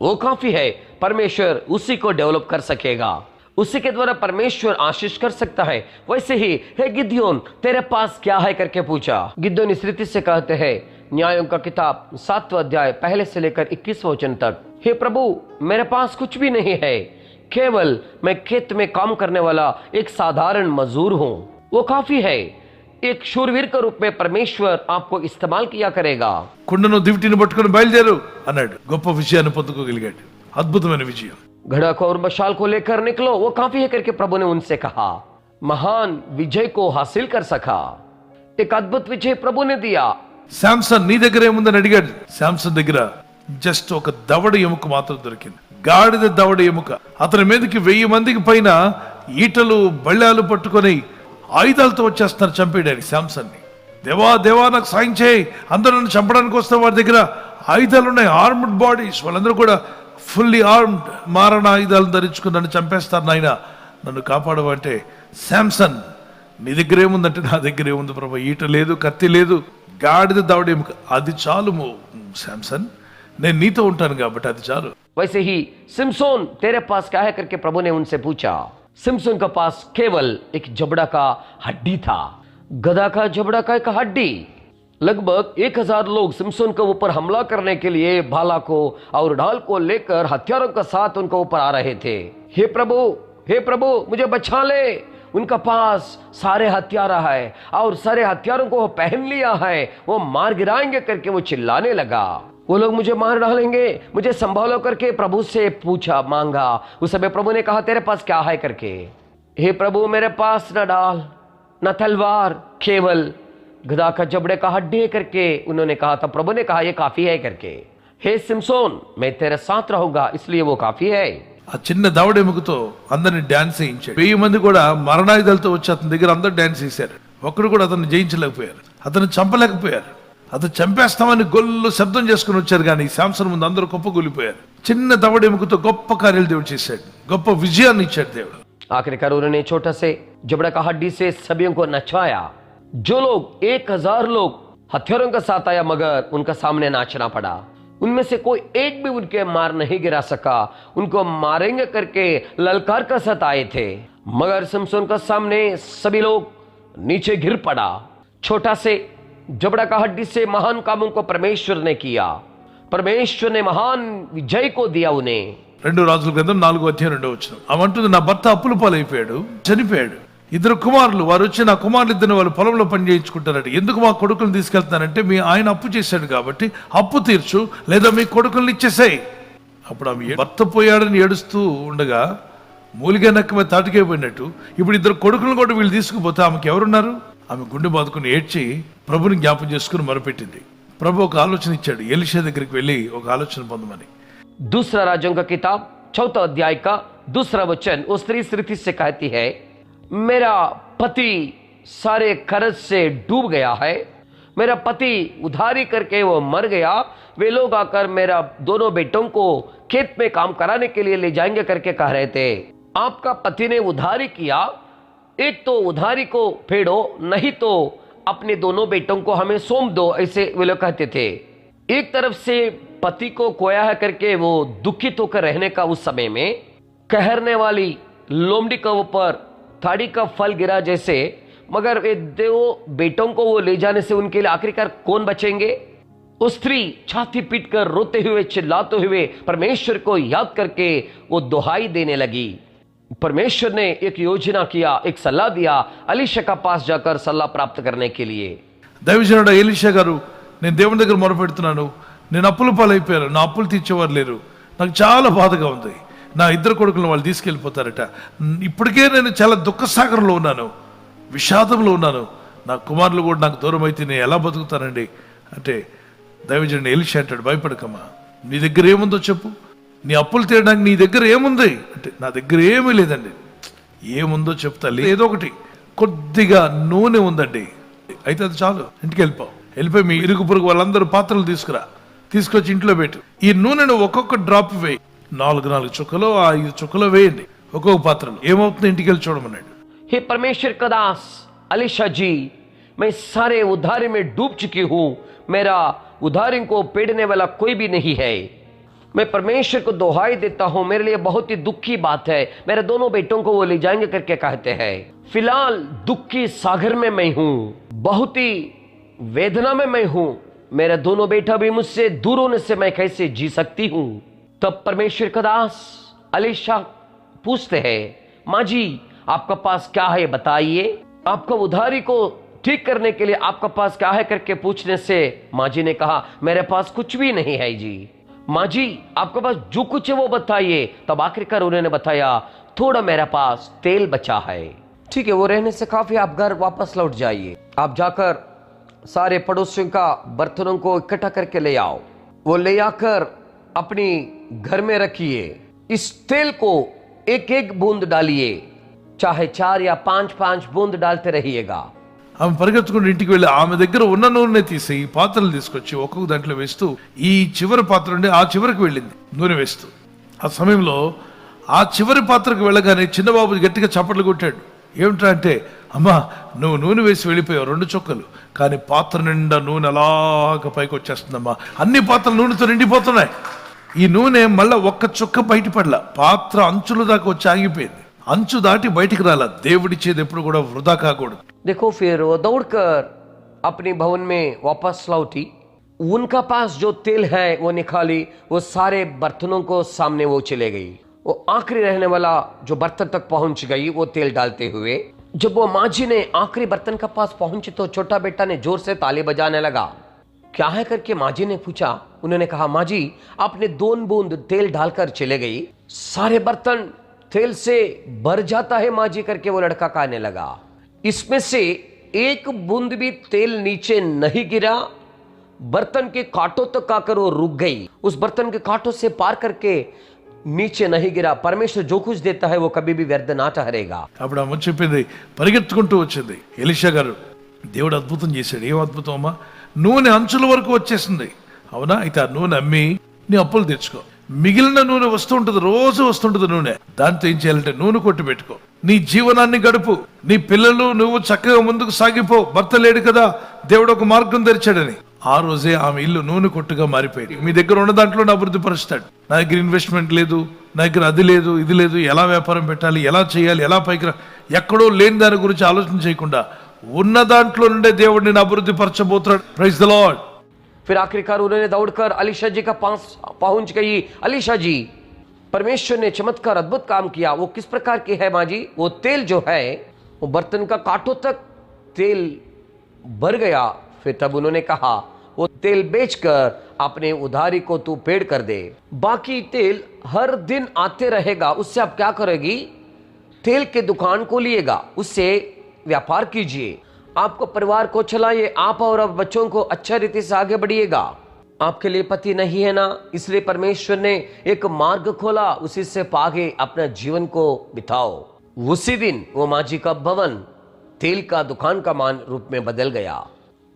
वो काफी है, परमेश्वर उसी को डेवलप कर सकेगा। उसी के द्वारा परमेश्वर आशीष कर सकता है। वैसे ही हे गिद्योन, तेरे पास क्या है करके पूछा। गिद्योन इस रीति से कहते हैं, न्यायों का किताब 7वां अध्याय पहले से लेकर 21वां वचन तक, हे प्रभु, मेरे पास कुछ भी नहीं है, केवल मैं खेत में काम करने वाला एक साधारण मजदूर हूँ। वो काफी है। एक शूरवीर के रूप में परमेश्वर आपको इस्तेमाल किया करेगा। కుండను దివిటిని పట్టుకొని బయలుదేరు అన్నాడు. గొప్ప విజయాన్ని పొందుకోగలిగాడు. అద్భుతమైన విజయం. घड़ा को और मशाल को लेकर निकलो, वो काफी है करके प्रभु ने उनसे कहा। महान विजय को हासिल कर सका। एक अद्भुत विजय प्रभु ने दिया। శాంసన్ నీ దగ్గర ఏముందని అడిగాడు. శాంసన్ దగ్గర జస్ట్ ఒక దవడ ఎముక మాత్రం దొరికింది. గాడిద దవడ ఎముక. అతని మీదకి 1000 మందికి పైన ఈటలు బళ్ళాలు పట్టుకొని ఆయుధాలతో వచ్చేస్తున్నారు చంపేయడానికి శాంసన్ని. దేవా దేవా నాకు సాయం చేయి, అందరూ నన్ను చంపడానికి వస్తే వారి దగ్గర ఆయుధాలు ఉన్నాయి, ఆర్మ్డ్ బాడీస్, వాళ్ళందరూ కూడా ఫుల్లీ ఆర్మ్డ్, మారణ ఆయుధాలను ధరించుకుని నన్ను చంపేస్తారు నాయన, నన్ను కాపాడవంటే, శాంసన్ నీ దగ్గర ఏముందంటే, నా దగ్గర ఏముంది ప్రభు, ఈట లేదు, కత్తి లేదు, గాడిద దవడ ఎముక, అది చాలు శాంసన్, నేను నీతో ఉంటాను కాబట్టి అది చాలు. वैसे ही सिमसोन, तेरे पास क्या है करके प्रभु ने उनसे पूछा। सिमसोन के पास केवल एक जबड़ा का हड्डी था, गधा का जबड़ा का एक हड्डी। लगभग 1000 लोग सिमसोन के ऊपर हमला करने के लिए भाला को और ढाल को लेकर हथियारों के साथ उनके ऊपर आ रहे थे। हे प्रभु मुझे बचा ले। उनका पास सारे हथियार है और सारे हथियारों को पहन लिया है, वो मार गिराएंगे करके वो चिल्लाने लगा। वो लोग मुझे मार डालेंगे, मुझे संभालो करके प्रभु से पूछा, मांगा। उस समय प्रभु ने कहा, तेरे पास क्या है करके। हे प्रभु, मेरे पास न ढाल न तलवार, केवल गधा का जबड़े का हड्डी है करके उन्होंने कहा था। प्रभु ने कहा, ये काफी है करके। हे सिमसोन, मैं तेरे साथ रहूंगा, इसलिए वो काफी है। ఆ చిన్న దవడ ఎముకతో అందరిని డాన్స్ చేయించాడు. 1000 మంది కూడా మరణాయుధాలతో వచ్చి అతని దగ్గర అందరు డాన్స్ చేశారు. ఒక్కడు కూడా అతన్ని జయించలేకపోయారు, అతన్ని చంపలేకపోయారు. అతను చంపేస్తామని గొల్లు శబ్దం చేసుకుని వచ్చారు, కానీ శాంసన్ ముందు అందరూ కుప్పకూలిపోయారు. చిన్న దవడ ఎముకతో గొప్ప కార్యాలు దేవుడు చేశాడు, గొప్ప విజయాన్ని ఇచ్చాడు దేవుడు. आखिरकार उन्होंने छोटा से जबड़ा का हड्डी से सभी को नचवाया। जो लोग 1000 लोग हथियारों के साथ आया, मगर उनका सामने नाचना पड़ा। उनमें से कोई एक भी उनके मार नहीं गिरा सका। उनको मारेंगे करके ललकार के साथ आए थे, मगर सिमसोन के सामने सभी लोग नीचे गिर पड़ा। छोटा से जबड़ा का हड्डी से महान कामों को परमेश्वर ने किया। परमेश्वर ने महान विजय को दिया उन्हें। 2 రాజుల గ్రంథం 4వ అధ్యాయం 2వ వచనం. అవంటుంది, నా భర్త అప్పుల పాలైపోయాడు, చనిపోయాడు. 2 కుమారులు, వారు వచ్చి నా కుమారులు ఇద్దరిని వాళ్ళు పొలంలో పని చేయించుకుంటారట. ఎందుకు మా కొడుకులను తీసుకెళ్తున్నారంటే, మీ ఆయన అప్పు చేశాడు కాబట్టి అప్పు తీర్చు, లేదా మీ కొడుకులను ఇచ్చేసాయి. అప్పుడు ఆమె భర్త పోయాడని ఏడుస్తూ ఉండగా మూలిగా నక్క మీద తాటికైపోయినట్టు ఇప్పుడు 2 కొడుకులను కూడా వీళ్ళు తీసుకుపోతే ఆమెకి ఎవరున్నారు? ఆమె గుండె బాదుకుని ఏడ్చి ప్రభుని జ్ఞాపం చేసుకుని మొరపెట్టింది. ప్రభు ఒక ఆలోచన ఇచ్చాడు, ఎలీషా దగ్గరికి వెళ్ళి ఒక ఆలోచన పొందమని. दूसरा राजों का किताब 4वां अध्याय का 2रा वचन उस स्त्री से कहती है, मेरा पति सारे कर्ज से डूब गया है, मेरा पति उधारी करके वो मर गया। वे लोग आकर मेरा दोनों बेटों को खेत में काम कराने के लिए ले जाएंगे करके कह रहे थे। आपका पति ने उधारी किया, एक तो उधारी को फेडो, नहीं तो अपने दोनों बेटों को हमें सौंप दो, ऐसे वे लोग कहते थे। एक तरफ से पति को खोया है करके वो दुखित होकर रहने का उस समय में कहरने वाली लोमड़ी के ऊपर थाड़ी का फल गिरा जैसे, मगर वे 2 बेटों को वो ले जाने से उनके लिए आखिरकार कौन बचेंगे? वो स्त्री छाती पीट कर रोते हुए चिल्लाते हुए परमेश्वर को याद करके वो दुहाई देने लगी। परमेश्वर ने एक योजना किया, एक सलाह दिया एलीशा का पास जाकर सलाह प्राप्त करने के लिए। దైవజనుడు ఎలీషా గారు, నేను దేవుని దగ్గర మొరపెడుతున్నాను, నేను అప్పుల పాలైపోయాను, నా అప్పులు తీర్చేవారు లేరు, నాకు చాలా బాధగా ఉంది, నా 2 కొడుకులను వాళ్ళు తీసుకెళ్ళిపోతారట, ఇప్పటికే నేను చాలా దుఃఖసాగరంలో ఉన్నాను, విషాదంలో ఉన్నాను, నా కుమారులు కూడా నాకు దూరం అయితే నేను ఎలా బతుకుతానండి అంటే, దైవజనుడు ఎలీషా అంటాడు, భయపడకమ్మా, నీ దగ్గర ఏముందో చెప్పు, నీ అప్పులు తీయడానికి నీ దగ్గర ఏముంది అంటే, నా దగ్గర ఏమీ లేదండి, ఏముందో చెప్తా, ఏదో ఒకటి కొద్దిగా నూనె ఉందండి, అయితే అది చాలు, ఇంటికి వెళ్ళిపోయి మీ ఇరుగు పొరుగు వాళ్ళందరూ పాత్రలు తీసుకొచ్చి ఇంట్లో పెట్టు, ఈ నూనెను ఒక్కొక్క డ్రాప్ వేయి, 4 చుక్కలు 5 చుక్కలు వేయండి ఒక్కొక్క పాత్రలో, ఏమవుతుందో ఇంటికి వెళ్ళి చూడమన్నాడు. हे परमेश्वर का दास एलीशा जी, मैं सारे उधारी में डूब चुकी हूं, मेरा उधारी को पेड़ने वाला कोई भी नहीं है, मैं परमेश्वर को दोहाई देता हूं, मेरे लिए बहुत ही दुख की बात है, मेरे दोनों बेटों को वो ले जाएंगे करके कहते हैं। फिलहाल दुख की सागर में मैं हूं, बहुत ही वेदना में मैं हूं, मेरे दोनों बेटा भी मुझसे दूर होने से मैं कैसे जी सकती हूं। तब परमेश्वर का दास अलीशा पूछते हैं, माँ जी आपका पास क्या है बताइए, आपका उधारी को ठीक करने के लिए आपका पास क्या है करके पूछने से माँ जी ने कहा, मेरे पास कुछ भी नहीं है जी। माँ जी आपके पास जो कुछ है वो बताइए। तब आखिरकार उन्होंने बताया, थोड़ा मेरे पास तेल बचा है। ठीक है, वो रहने से काफी, आप घर वापस लौट जाइए, आप जाकर सारे पड़ोसियों का बर्तनों को इकट्ठा करके ले आओ, वो ले आकर अपनी घर में रखिए। इस तेल को एक एक बूंद डालिए, चाहे 4 या 5 बूंद डालते रहिएगा। ఆమె పరిగెత్తుకుని ఇంటికి వెళ్ళి ఆమె దగ్గర ఉన్న నూనె తీసి పాత్రలు తీసుకొచ్చి ఒక్కొక్క దాంట్లో వేస్తూ ఈ చివరి పాత్ర నుండి ఆ చివరికి వెళ్ళింది నూనె వేస్తూ. ఆ సమయంలో ఆ చివరి పాత్రకు వెళ్ళగానే చిన్నబాబు గట్టిగా చప్పట్లు కొట్టాడు. ఏమిట్రా అంటే, అమ్మా నువ్వు నూనె వేసి వెళ్ళిపోయావు 2 చుక్కలు, కానీ పాత్ర నిండా నూనె అలాగ పైకి వచ్చేస్తుందమ్మా, అన్ని పాత్రలు నూనెతో నిండిపోతున్నాయి. ఈ నూనె మళ్ళా ఒక్క చుక్క బయటపడలా, పాత్ర అంచుల దాకా వచ్చి ఆగిపోయింది, అంచు దాటి బయటికి రాలా. దేవుడిచ్చేది ఎప్పుడు కూడా వృధా కాకూడదు. देखो फिर वो दौड़कर अपने भवन में वापस लौटी, उनका पास जो तेल है वो निकाली, वो सारे बर्तनों को सामने वो चले गई। वो आखिरी रहने वाला जो बर्तन तक पहुंच गई वो तेल डालते हुए। जब वो माँ जी ने आखिरी बर्तन का पास पहुंची तो छोटा बेटा ने जोर से ताली बजाने लगा। क्या है करके माँ जी ने पूछा। उन्होंने कहा, माँ जी आपने 2 बूंद तेल डालकर चले गई, सारे बर्तन तेल से भर जाता है माँ जी करके वो लड़का कहने लगा। इसमें से 1 बूंद भी तेल नीचे नहीं गिरा, बर्तन के कांटों तक आकर वो रुक गई, उस बर्तन के कांटों से पार करके नीचे नहीं गिरा। परमेश्वर जो कुछ देता है वो कभी भी व्यर्थ ना ठहरेगा। అప్పుడు ఆమె చెప్పింది, పరిగెత్తుకుంటూ వచ్చింది, ఎలీషా గారు దేవుడు అద్భుతం చేశాడు. ఏం అద్భుతం అమ్మా, నూనె అంచుల వరకు వచ్చేసింది. అవునా, అయితే ఆ నూనె అమ్మి నీ అప్పులు తెచ్చుకో, మిగిలిన నూనె వస్తూ ఉంటుంది, రోజు వస్తుంటుంది నూనె, దాంతో ఏం చేయాలంటే నూనె కొట్టి పెట్టుకో, నీ జీవనాన్ని గడుపు, నీ పిల్లలు నువ్వు చక్కగా ముందుకు సాగిపో, భర్త లేడు కదా, దేవుడు ఒక మార్గం తెరిచాడని. ఆ రోజే ఆమె ఇల్లు నూనె కొట్టుగా మారిపోయింది. మీ దగ్గర ఉన్న దాంట్లో అభివృద్ధి పరుస్తాడు. నా దగ్గర ఇన్వెస్ట్మెంట్ లేదు, నా దగ్గర అది లేదు, ఇది లేదు, ఎలా వ్యాపారం పెట్టాలి, ఎలా చేయాలి, ఎలా పైకి ఎక్కడో లేని దాని గురించి ఆలోచన చేయకుండా ఉన్న దాంట్లో నుండే దేవుడు నేను అభివృద్ధి పరచబోతున్నాడు. Praise the lord. फिर आखिरकार उन्होंने दौड़कर अलीशा जी का पास पहुंच गई। अलीशा जी, परमेश्वर ने चमत्कार अद्भुत काम किया। वो किस प्रकार की है माँ जी, वो तेल जो है वो बर्तन का कांटों तक तेल भर गया। फिर तब उन्होंने कहा, वो तेल बेचकर अपने उधारी को तू पेड़ कर दे, बाकी तेल हर दिन आते रहेगा, उससे आप क्या करेगी, तेल के दुकान को लिएगा, उससे व्यापार कीजिए, आपको परिवार को चलाइए, आप और अब बच्चों को अच्छा रीति से आगे बढ़िएगा। आपके लिए पति नहीं है ना, इसलिए परमेश्वर ने एक मार्ग खोला, उसी से आगे अपना जीवन को बिताओ। उसी दिन वो माँ जी का भवन तेल का दुकान का मान रूप में बदल गया।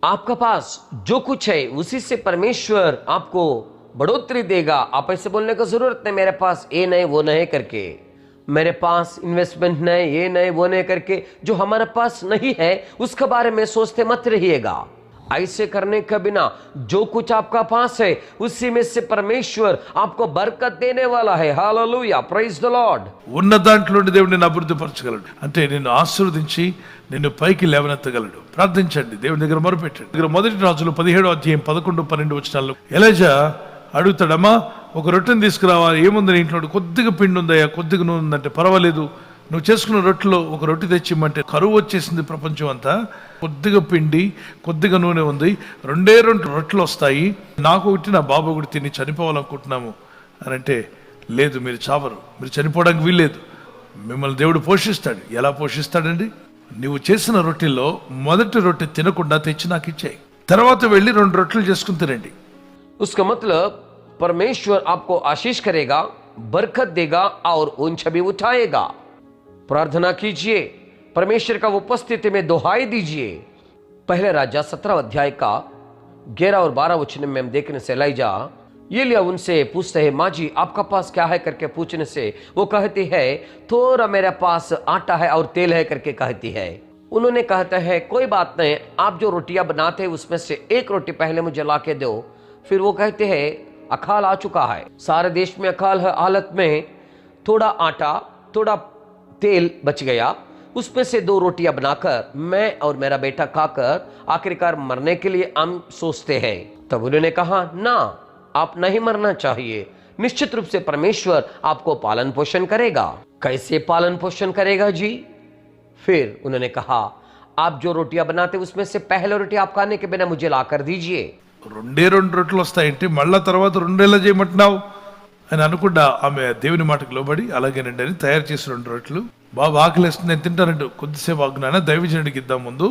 आपका पास जो कुछ है उसी से परमेश्वर आपको बढ़ोतरी देगा। आप ऐसे बोलने की जरूरत नहीं, मेरे पास ये नहीं वो नहीं करके, मेरे पास इन्वेस्टमेंट नहीं, ये नहीं वो नहीं करके, जो हमारे पास नहीं है उसके बारे में सोचते मत रहिएगा। ऐसे करने के बिना जो कुछ आपका पास है उसी में से परमेश्वर आपको बरकत देने वाला है। Hallelujah, praise the Lord. ఉన్న దాంట్లో దేవుడు నిన్ను అభివృద్ధి పరచగలడు, అంటే నిన్ను ఆశీర్వదించి నిన్ను పైకి లేవనెత్తగలడు. ప్రార్థించండి, దేవుని దగ్గర మొరపెట్టండి. మొదటి రాజులు 17వ అధ్యాయం 11-12 వచనాల్లో ఎలీషా అడుగుతాడమ్మా, ఒక రొట్టెని తీసుకురావాలి, ఏముంది ఇంట్లో, కొద్దిగా పిండి ఉందయ్యా, కొద్దిగా నూనె ఉందంటే, పర్వాలేదు నువ్వు చేసుకున్న రొట్టెలో ఒక రొట్టె తెచ్చిమ్మంటే, కరువు వచ్చేసింది ప్రపంచం అంతా, కొద్దిగా పిండి కొద్దిగా నూనె ఉంది, 2 రొట్టెలు వస్తాయి, నాకు ఒకటి నా బాబు ఒకటి తిని చనిపోవాలనుకుంటున్నాము అని అంటే, లేదు మీరు చావరు, మీరు చనిపోవడానికి వీల్లేదు, మిమ్మల్ని దేవుడు పోషిస్తాడు. ఎలా పోషిస్తాడండి, నువ్వు చేసిన రొట్టెల్లో మొదటి రొట్టె తినకుండా తెచ్చి నాకు ఇచ్చాయి, తర్వాత వెళ్ళి 2 రొట్టెలు చేసుకుని తినండి. उसका मतलब परमेश्वर आपको आशीष करेगा, बरकत देगा और ऊंचा भी उठाएगा। प्रार्थना कीजिए, परमेश्वर का उपस्थिति में दोहाई दीजिए। पहले राजा 17 अध्याय का 11 और 12 वचन में हम देखने से एलीजा एलिय्याह उनसे पूछते हैं, माँ जी आपका पास क्या है करके पूछने से वो कहती है, थोड़ा मेरे पास आटा है और तेल है करके कहती है। उन्होंने कहते हैं, कोई बात नहीं, आप जो रोटियां बनाते हैं उसमें से 1 रोटी पहले मुझे ला के दो। फिर वो कहते हैं, अकाल आ चुका है। सारे देश में अकाल हालत में थोड़ा आटा, थोड़ा तेल बच गया, उसमें से 2 रोटियां बनाकर मैं और मेरा बेटा खाकर आखिरकार मरने के लिए हम सोचते हैं। तब उन्होंने कहा, ना, आप नहीं मरना चाहिए, निश्चित रूप से परमेश्वर आपको पालन पोषण करेगा। कैसे पालन पोषण करेगा जी? फिर उन्होंने कहा, आप जो रोटियां बनाते उसमें से पहले रोटी आप खाने के बिना मुझे ला कर दीजिए। 2 రొట్టెలు వస్తాయంటే మళ్ళా తర్వాత 2 ఎలా చేయమంటున్నావు అని అనుకుంటా ఆమె దేవుని మాటకు లోబడి అలాగేనండి అని తయారు చేసి 2 రొట్టెలు. బాబు ఆకలిస్తుంది, నేను తింటానంటే కొద్దిసేపు ఆగునానా, దైవజనుడికి ఇద్దాం ముందు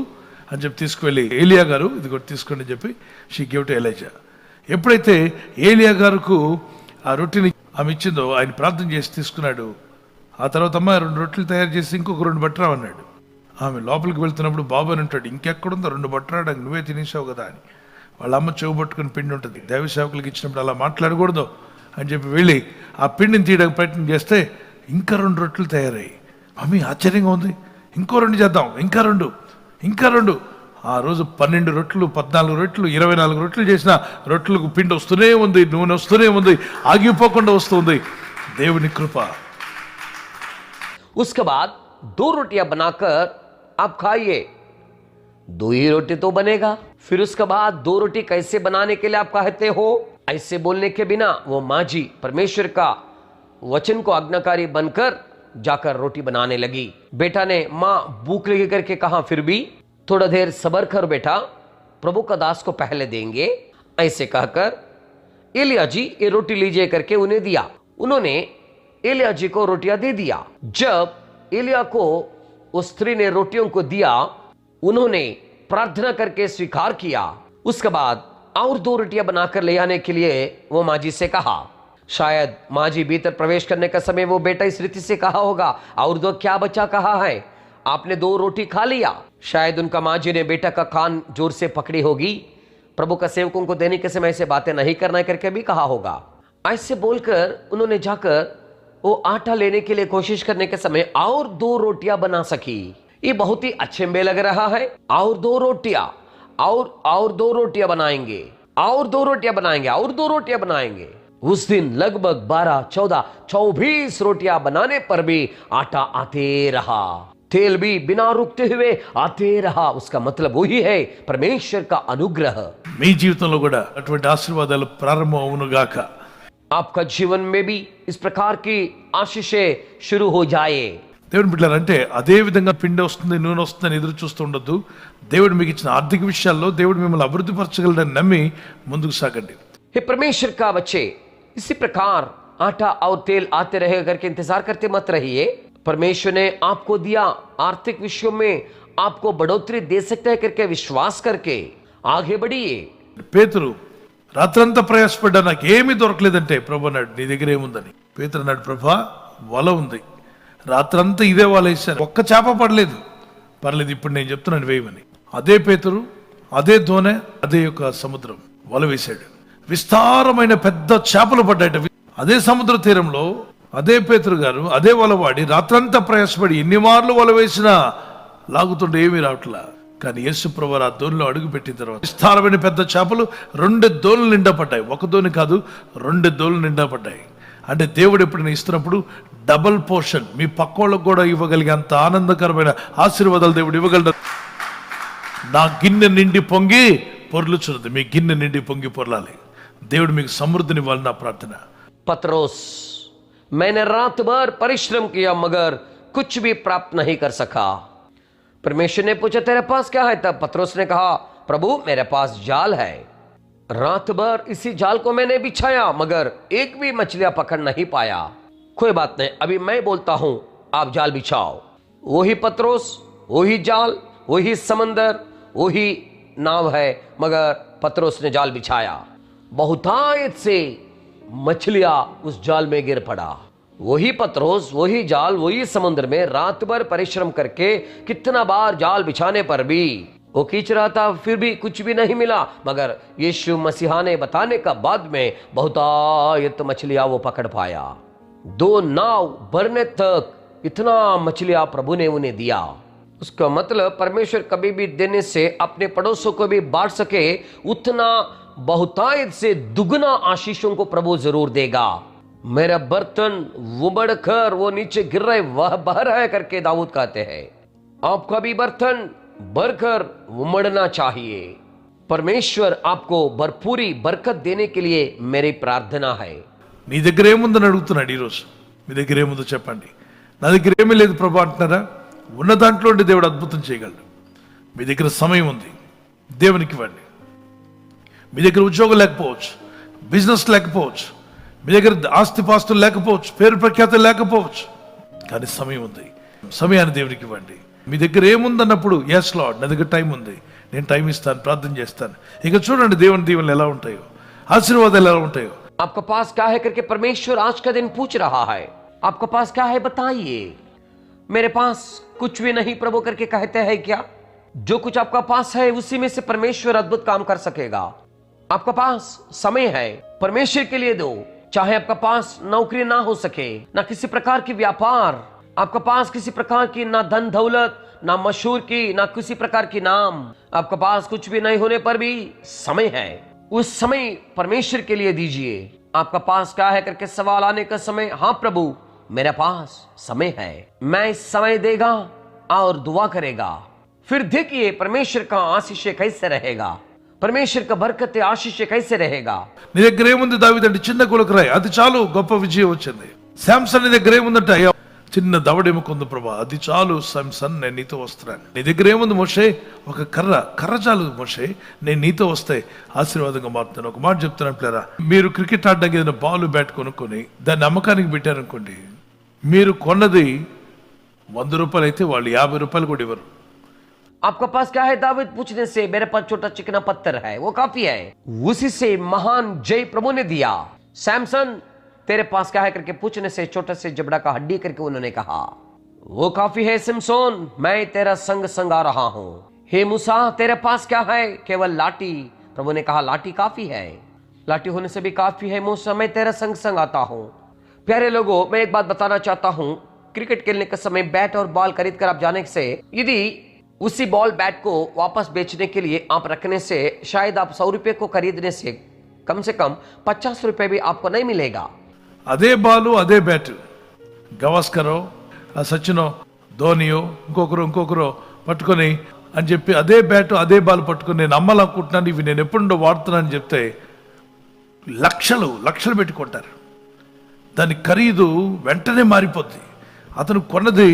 అని చెప్పి తీసుకువెళ్ళి ఏలియా గారు ఇది కూడా తీసుకోండి అని చెప్పి షీ గివ్ టు ఎలీజా. ఎప్పుడైతే ఏలియా గారుకు ఆ రొట్టెని ఆమె ఇచ్చిందో ఆయన ప్రార్థన చేసి తీసుకున్నాడు. ఆ తర్వాత అమ్మ 2 రొట్టెలు తయారు చేసి ఇంకొక 2 పట్టరా అన్నాడు. ఆమె లోపలికి వెళ్తున్నప్పుడు బాబు అని అంటాడు, ఇంకెక్కడుందో 2 పట్టరాడానికి నువ్వే తినేసావు కదా అని. వాళ్ళ అమ్మ చెవు పట్టుకుని పిండి ఉంటుంది, దైవ సేవకులకు ఇచ్చినప్పుడు అలా మాట్లాడకూడదు అని చెప్పి వెళ్ళి ఆ పిండిని తీయడానికి ప్రయత్నం చేస్తే ఇంకా 2 రొట్టెలు తయారయ్యాయి. మమ్మీ ఆశ్చర్యంగా ఉంది, ఇంకో 2 చేద్దాం, ఇంకా 2. ఆ రోజు 12 రొట్టెలు, 14 రొట్టెలు, 24 రొట్టెలు చేసిన రొట్టెలకు పిండి వస్తూనే ఉంది, నూనె వస్తూనే ఉంది, ఆగిపోకుండా వస్తుంది. దేవుని కృప. उसके बाद 2 रोटियां बनाकर आप खाइए, 2 ही रोटी तो बनेगा। फिर उसके बाद 2 रोटी कैसे बनाने के लिए आप कहते हो? ऐसे बोलने के बिना वो माँ जी परमेश्वर का वचन को आज्ञाकारी बनकर जाकर रोटी बनाने लगी। बेटा ने माँ भूख लगी करके कहा, फिर भी थोड़ा देर सब्र कर बेटा, प्रभु का दास को पहले देंगे। ऐसे कहकर एलिया जी ये रोटी लीजिए करके उन्हें दिया। उन्होंने एलिया जी को रोटियां दे दिया। जब एलिया को उस स्त्री ने रोटियों को दिया, उन्होंने प्रार्थना करके स्वीकार किया। उसके बाद और 2 रोटियां बनाकर ले आने के लिए वो माँ जी से कहा। शायद माँ जी भीतर प्रवेश करने का समय वो बेटा इस रीति से कहा होगा, और 2 क्या बचा कहा है, आपने 2 रोटी खा लिया। शायद उनका माँ जी ने बेटा का कान जोर से पकड़ी होगी, प्रभु का सेवकों को देने के समय ऐसे बातें नहीं करना करके भी कहा होगा। ऐसे बोलकर उन्होंने जाकर वो आटा लेने के लिए कोशिश करने के समय और 2 रोटियां बना सकी। ये बहुत ही अच्छे में लग रहा है। और 2 रोटियां, और 2 रोटियां बनाएंगे, और 2 रोटियां बनाएंगे, और 2 रोटियां बनाएंगे। उस दिन लगभग 12, 14, 24 रोटियां बनाने पर भी आटा आते रहा, तेल भी बिना रुकते हुए आते रहा। उसका मतलब वही है परमेश्वर का अनुग्रह। మీ జీవితంలో కూడా అటువంటి ఆశీర్వాదాలు ప్రారంభం అవునుగాక. आपका जीवन में भी इस प्रकार की आशीषें शुरू हो जाए। దేవుని బిడ్డలంటే అదే విధంగా పిండి వస్తుంది, నూనె వస్తుందని ఎదురు చూస్తూ ఉండొద్దు. దేవుడు మీకు ఇచ్చిన ఆర్థిక విషయాల్లో దేవుడు మిమ్మల్ని అభివృద్ధి పరచగలడని నమ్మి ముందుకు సాగండి. हे परमेश्वर का बच्चे, इसी प्रकार आटा और तेल आते रहे करके इंतजार करते मत रहिए। परमेश्वर ने आपको दिया, आर्थिक विषयों में आपको बढ़ोतरी दे सकता है करके विश्वास करके आगे बढ़िए। పేతురు రాత్రంతా ప్రయాసపడ్డా నాకు ఏమీ దొరకలేదంటే ప్రభు అన్నాడు, నీ దగ్గర ఏముందని. పేతురు అన్నాడు, ప్రభా వల ఉంది, రాత్రంతా ఇదే వల వేసాను, ఒక్క చేప పడలేదు. పర్లేదు, ఇప్పుడు నేను చెప్తున్నాను వేయమని. అదే పేతురు, అదే దోనె, అదే యొక్క సముద్రం వల వేశాడు. విస్తారమైన పెద్ద చేపలు పడ్డాయట. అదే సముద్ర తీరంలో అదే పేతురు గారు అదే వల వాడి రాత్రంతా ప్రయాసపడి ఎన్ని మార్లు వల వేసినా లాగుతుంటే ఏమీ రావట్లా. కానీ యేసు ప్రభువు ఆ దోణిలో అడుగు పెట్టిన తర్వాత విస్తారమైన పెద్ద చేపలు 2 దోణులు నిండా పడ్డాయి. ఒక దోణి కాదు, 2 దోణులు నిండా పడ్డాయి. అంటే దేవుడు ఎప్పుడైనా ఇస్తున్నప్పుడు డబుల్ పోర్షన్ మీ పక్కోళ్ళకు కూడా ఇవ్వగలిగే అంత ఆనందకరమైన ఆశీర్వాదాలు దేవుడు ఇవ్వగలడు. నా గిన్నె నిండి పొంగి పొర్లుచున్నది, మీ గిన్నె నిండి పొంగి పొర్లాలి. దేవుడు మీకు సమృద్ధిని ఇవ్వాలి నా ప్రార్థన. पत्रोस, मैंने रात भर परिश्रम किया मगर कुछ भी प्राप्त नहीं कर सका। परमेश्वर ने पूछा, तेरे पास क्या है? तब पत्रोस ने कहा, प्रभु मेरे पास जाल है, रात भर इसी जाल को मैंने बिछाया मगर एक भी मछलियां पकड़ नहीं पाया। कोई बात नहीं, अभी मैं बोलता हूं, आप जाल बिछाओ। वही पत्रोस, वही जाल, वही समंदर, वही नाव है, मगर पत्रोस ने जाल बिछाया। बहुतायत से मछलियां उस जाल में गिर पड़ा। वही पत्रोस, वही जाल, वही समुद्र में रात भर परिश्रम करके कितना बार जाल बिछाने पर भी वो खींच रहा था, फिर भी कुछ भी नहीं मिला। मगर यीशु मसीहा ने बताने का बाद में बहुतायत मछलियां वो पकड़ पाया। 2 नाव भरने तक इतना मछलियां प्रभु ने उन्हें दिया। उसका मतलब परमेश्वर कभी भी देने से अपने पड़ोसों को भी बांट सके, उतना बहुतायत से दुगना आशीषों को प्रभु जरूर देगा। मेरा बर्तन उबड़ कर वो नीचे गिर रहे वह बह रहा है करके दाऊद कहते हैं। आपका भी बर्तन भरकर उमड़ना चाहिए। परमेश्वर आपको भरपूरी बरकत देने के लिए मेरी प्रार्थना है। నీ దగ్గర ఏముందని అడుగుతున్నాడు ఈరోజు. మీ దగ్గర ఏముందో చెప్పండి. నా దగ్గర ఏమీ లేదు ప్రభు అంటున్నారా? ఉన్న దాంట్లో ఉండి దేవుడు అద్భుతం చేయగలడు. మీ దగ్గర సమయం ఉంది, దేవునికి ఇవ్వండి. మీ దగ్గర ఉద్యోగం లేకపోవచ్చు, బిజినెస్ లేకపోవచ్చు, మీ దగ్గర ఆస్తిపాస్తులు లేకపోవచ్చు, పేరు ప్రఖ్యాతులు లేకపోవచ్చు, కానీ సమయం ఉంది. సమయాన్ని దేవునికి ఇవ్వండి. మీ దగ్గర ఏముందన్నప్పుడు ఎస్ లార్డ్ నా దగ్గర టైం ఉంది, నేను టైం ఇస్తాను, ప్రార్థన చేస్తాను. ఇక చూడండి దేవుని దీవెనలు ఎలా ఉంటాయో, ఆశీర్వాదాలు ఎలా ఉంటాయో. आपका पास क्या है करके परमेश्वर आज का दिन पूछ रहा है। आपका पास क्या है बताइए। मेरे पास कुछ भी नहीं प्रभु करके कहते हैं क्या? जो कुछ आपका पास है उसी में से परमेश्वर अद्भुत काम कर सकेगा। आपका पास समय है, परमेश्वर के लिए दो। चाहे आपका पास नौकरी ना हो सके, ना किसी प्रकार की व्यापार, आपका पास किसी प्रकार की ना धन दौलत, ना मशहूर की, ना किसी प्रकार की नाम, आपका पास कुछ भी नहीं होने पर भी समय है। उस समय परमेश्वर के लिए दीजिए। आपका पास क्या है करके सवाल आने का समय, हाँ प्रभु मेरे पास समय है, मैं इस समय देगा और दुआ करेगा। फिर देखिए परमेश्वर का आशीष कैसे रहेगा, परमेश्वर का बरकत आशीष कैसे रहेगा। నీ దగ్గర ఏముంది దావీదంటే చిన్న గులకరాయి, అది చాలు గొప్ప విజయం వచ్చింది. శాంసన్ నీ దగ్గర ఏముందంటే అయ్యా చిన్న దవడెముకుంది ప్రభా, అది చాలు శాంసన్ నేను నీతో వస్తున్నాను. నీ దగ్గర ఏముంది మోషే? ఒక కర్ర చాలు మోషే, నేను నీతో వస్తే ఆశీర్వాదంగా మారుతాను. ఒక మాట చెప్తున్నాను పిల్లరా, మీరు క్రికెట్ ఆడడానికి ఏదైనా బాల్ బ్యాట్ కొనుక్కొని దాన్ని అమ్మకానికి పెట్టారనుకోండి, మీరు కొన్నది 100 రూపాయలు అయితే వాళ్ళు 50 రూపాయలు కూడా ఇవ్వరు. आपका पास क्या है दाऊद पूछने से मेरे पास छोटा चिकना पत्थर है वो काफी है। उसी से महान जय प्रभु ने दिया। सैमसन तेरे पास क्या है करके पूछने से छोटे से जबड़ा का हड्डी करके उन्होंने कहा वो काफी है। सिमसोन मैं तेरा संग संग आ रहा हूं। हे मूसा तेरे पास क्या है? केवल लाठी। प्रभु ने कहा लाठी काफी है, लाठी होने से भी काफी है। मूसा मैं तेरा संग संग आता हूं। प्यारे लोगों, मैं एक बात बताना चाहता हूं, क्रिकेट खेलने के समय बैट और बॉल खरीद कर आप जाने से, यदि उसी बॉल बैट को वापस बेचने के लिए आप रखने से शायद आप 100 रुपए को खरीदने से कम 50 रुपए भी आपको नहीं मिलेगा। అదే బాలు అదే బ్యాట్ గవాస్కరో సచినో ధోనియో ఇంకొకరు పట్టుకొని అని చెప్పి అదే బ్యాట్ అదే బాల్ పట్టుకొని నేను అమ్మాలనుకుంటున్నాను, ఇవి నేను ఎప్పుడుండో వాడుతున్నాను అని చెప్తే లక్షలు పెట్టుకుంటారు. దాని ఖరీదు వెంటనే మారిపోద్ది. అతను కొన్నది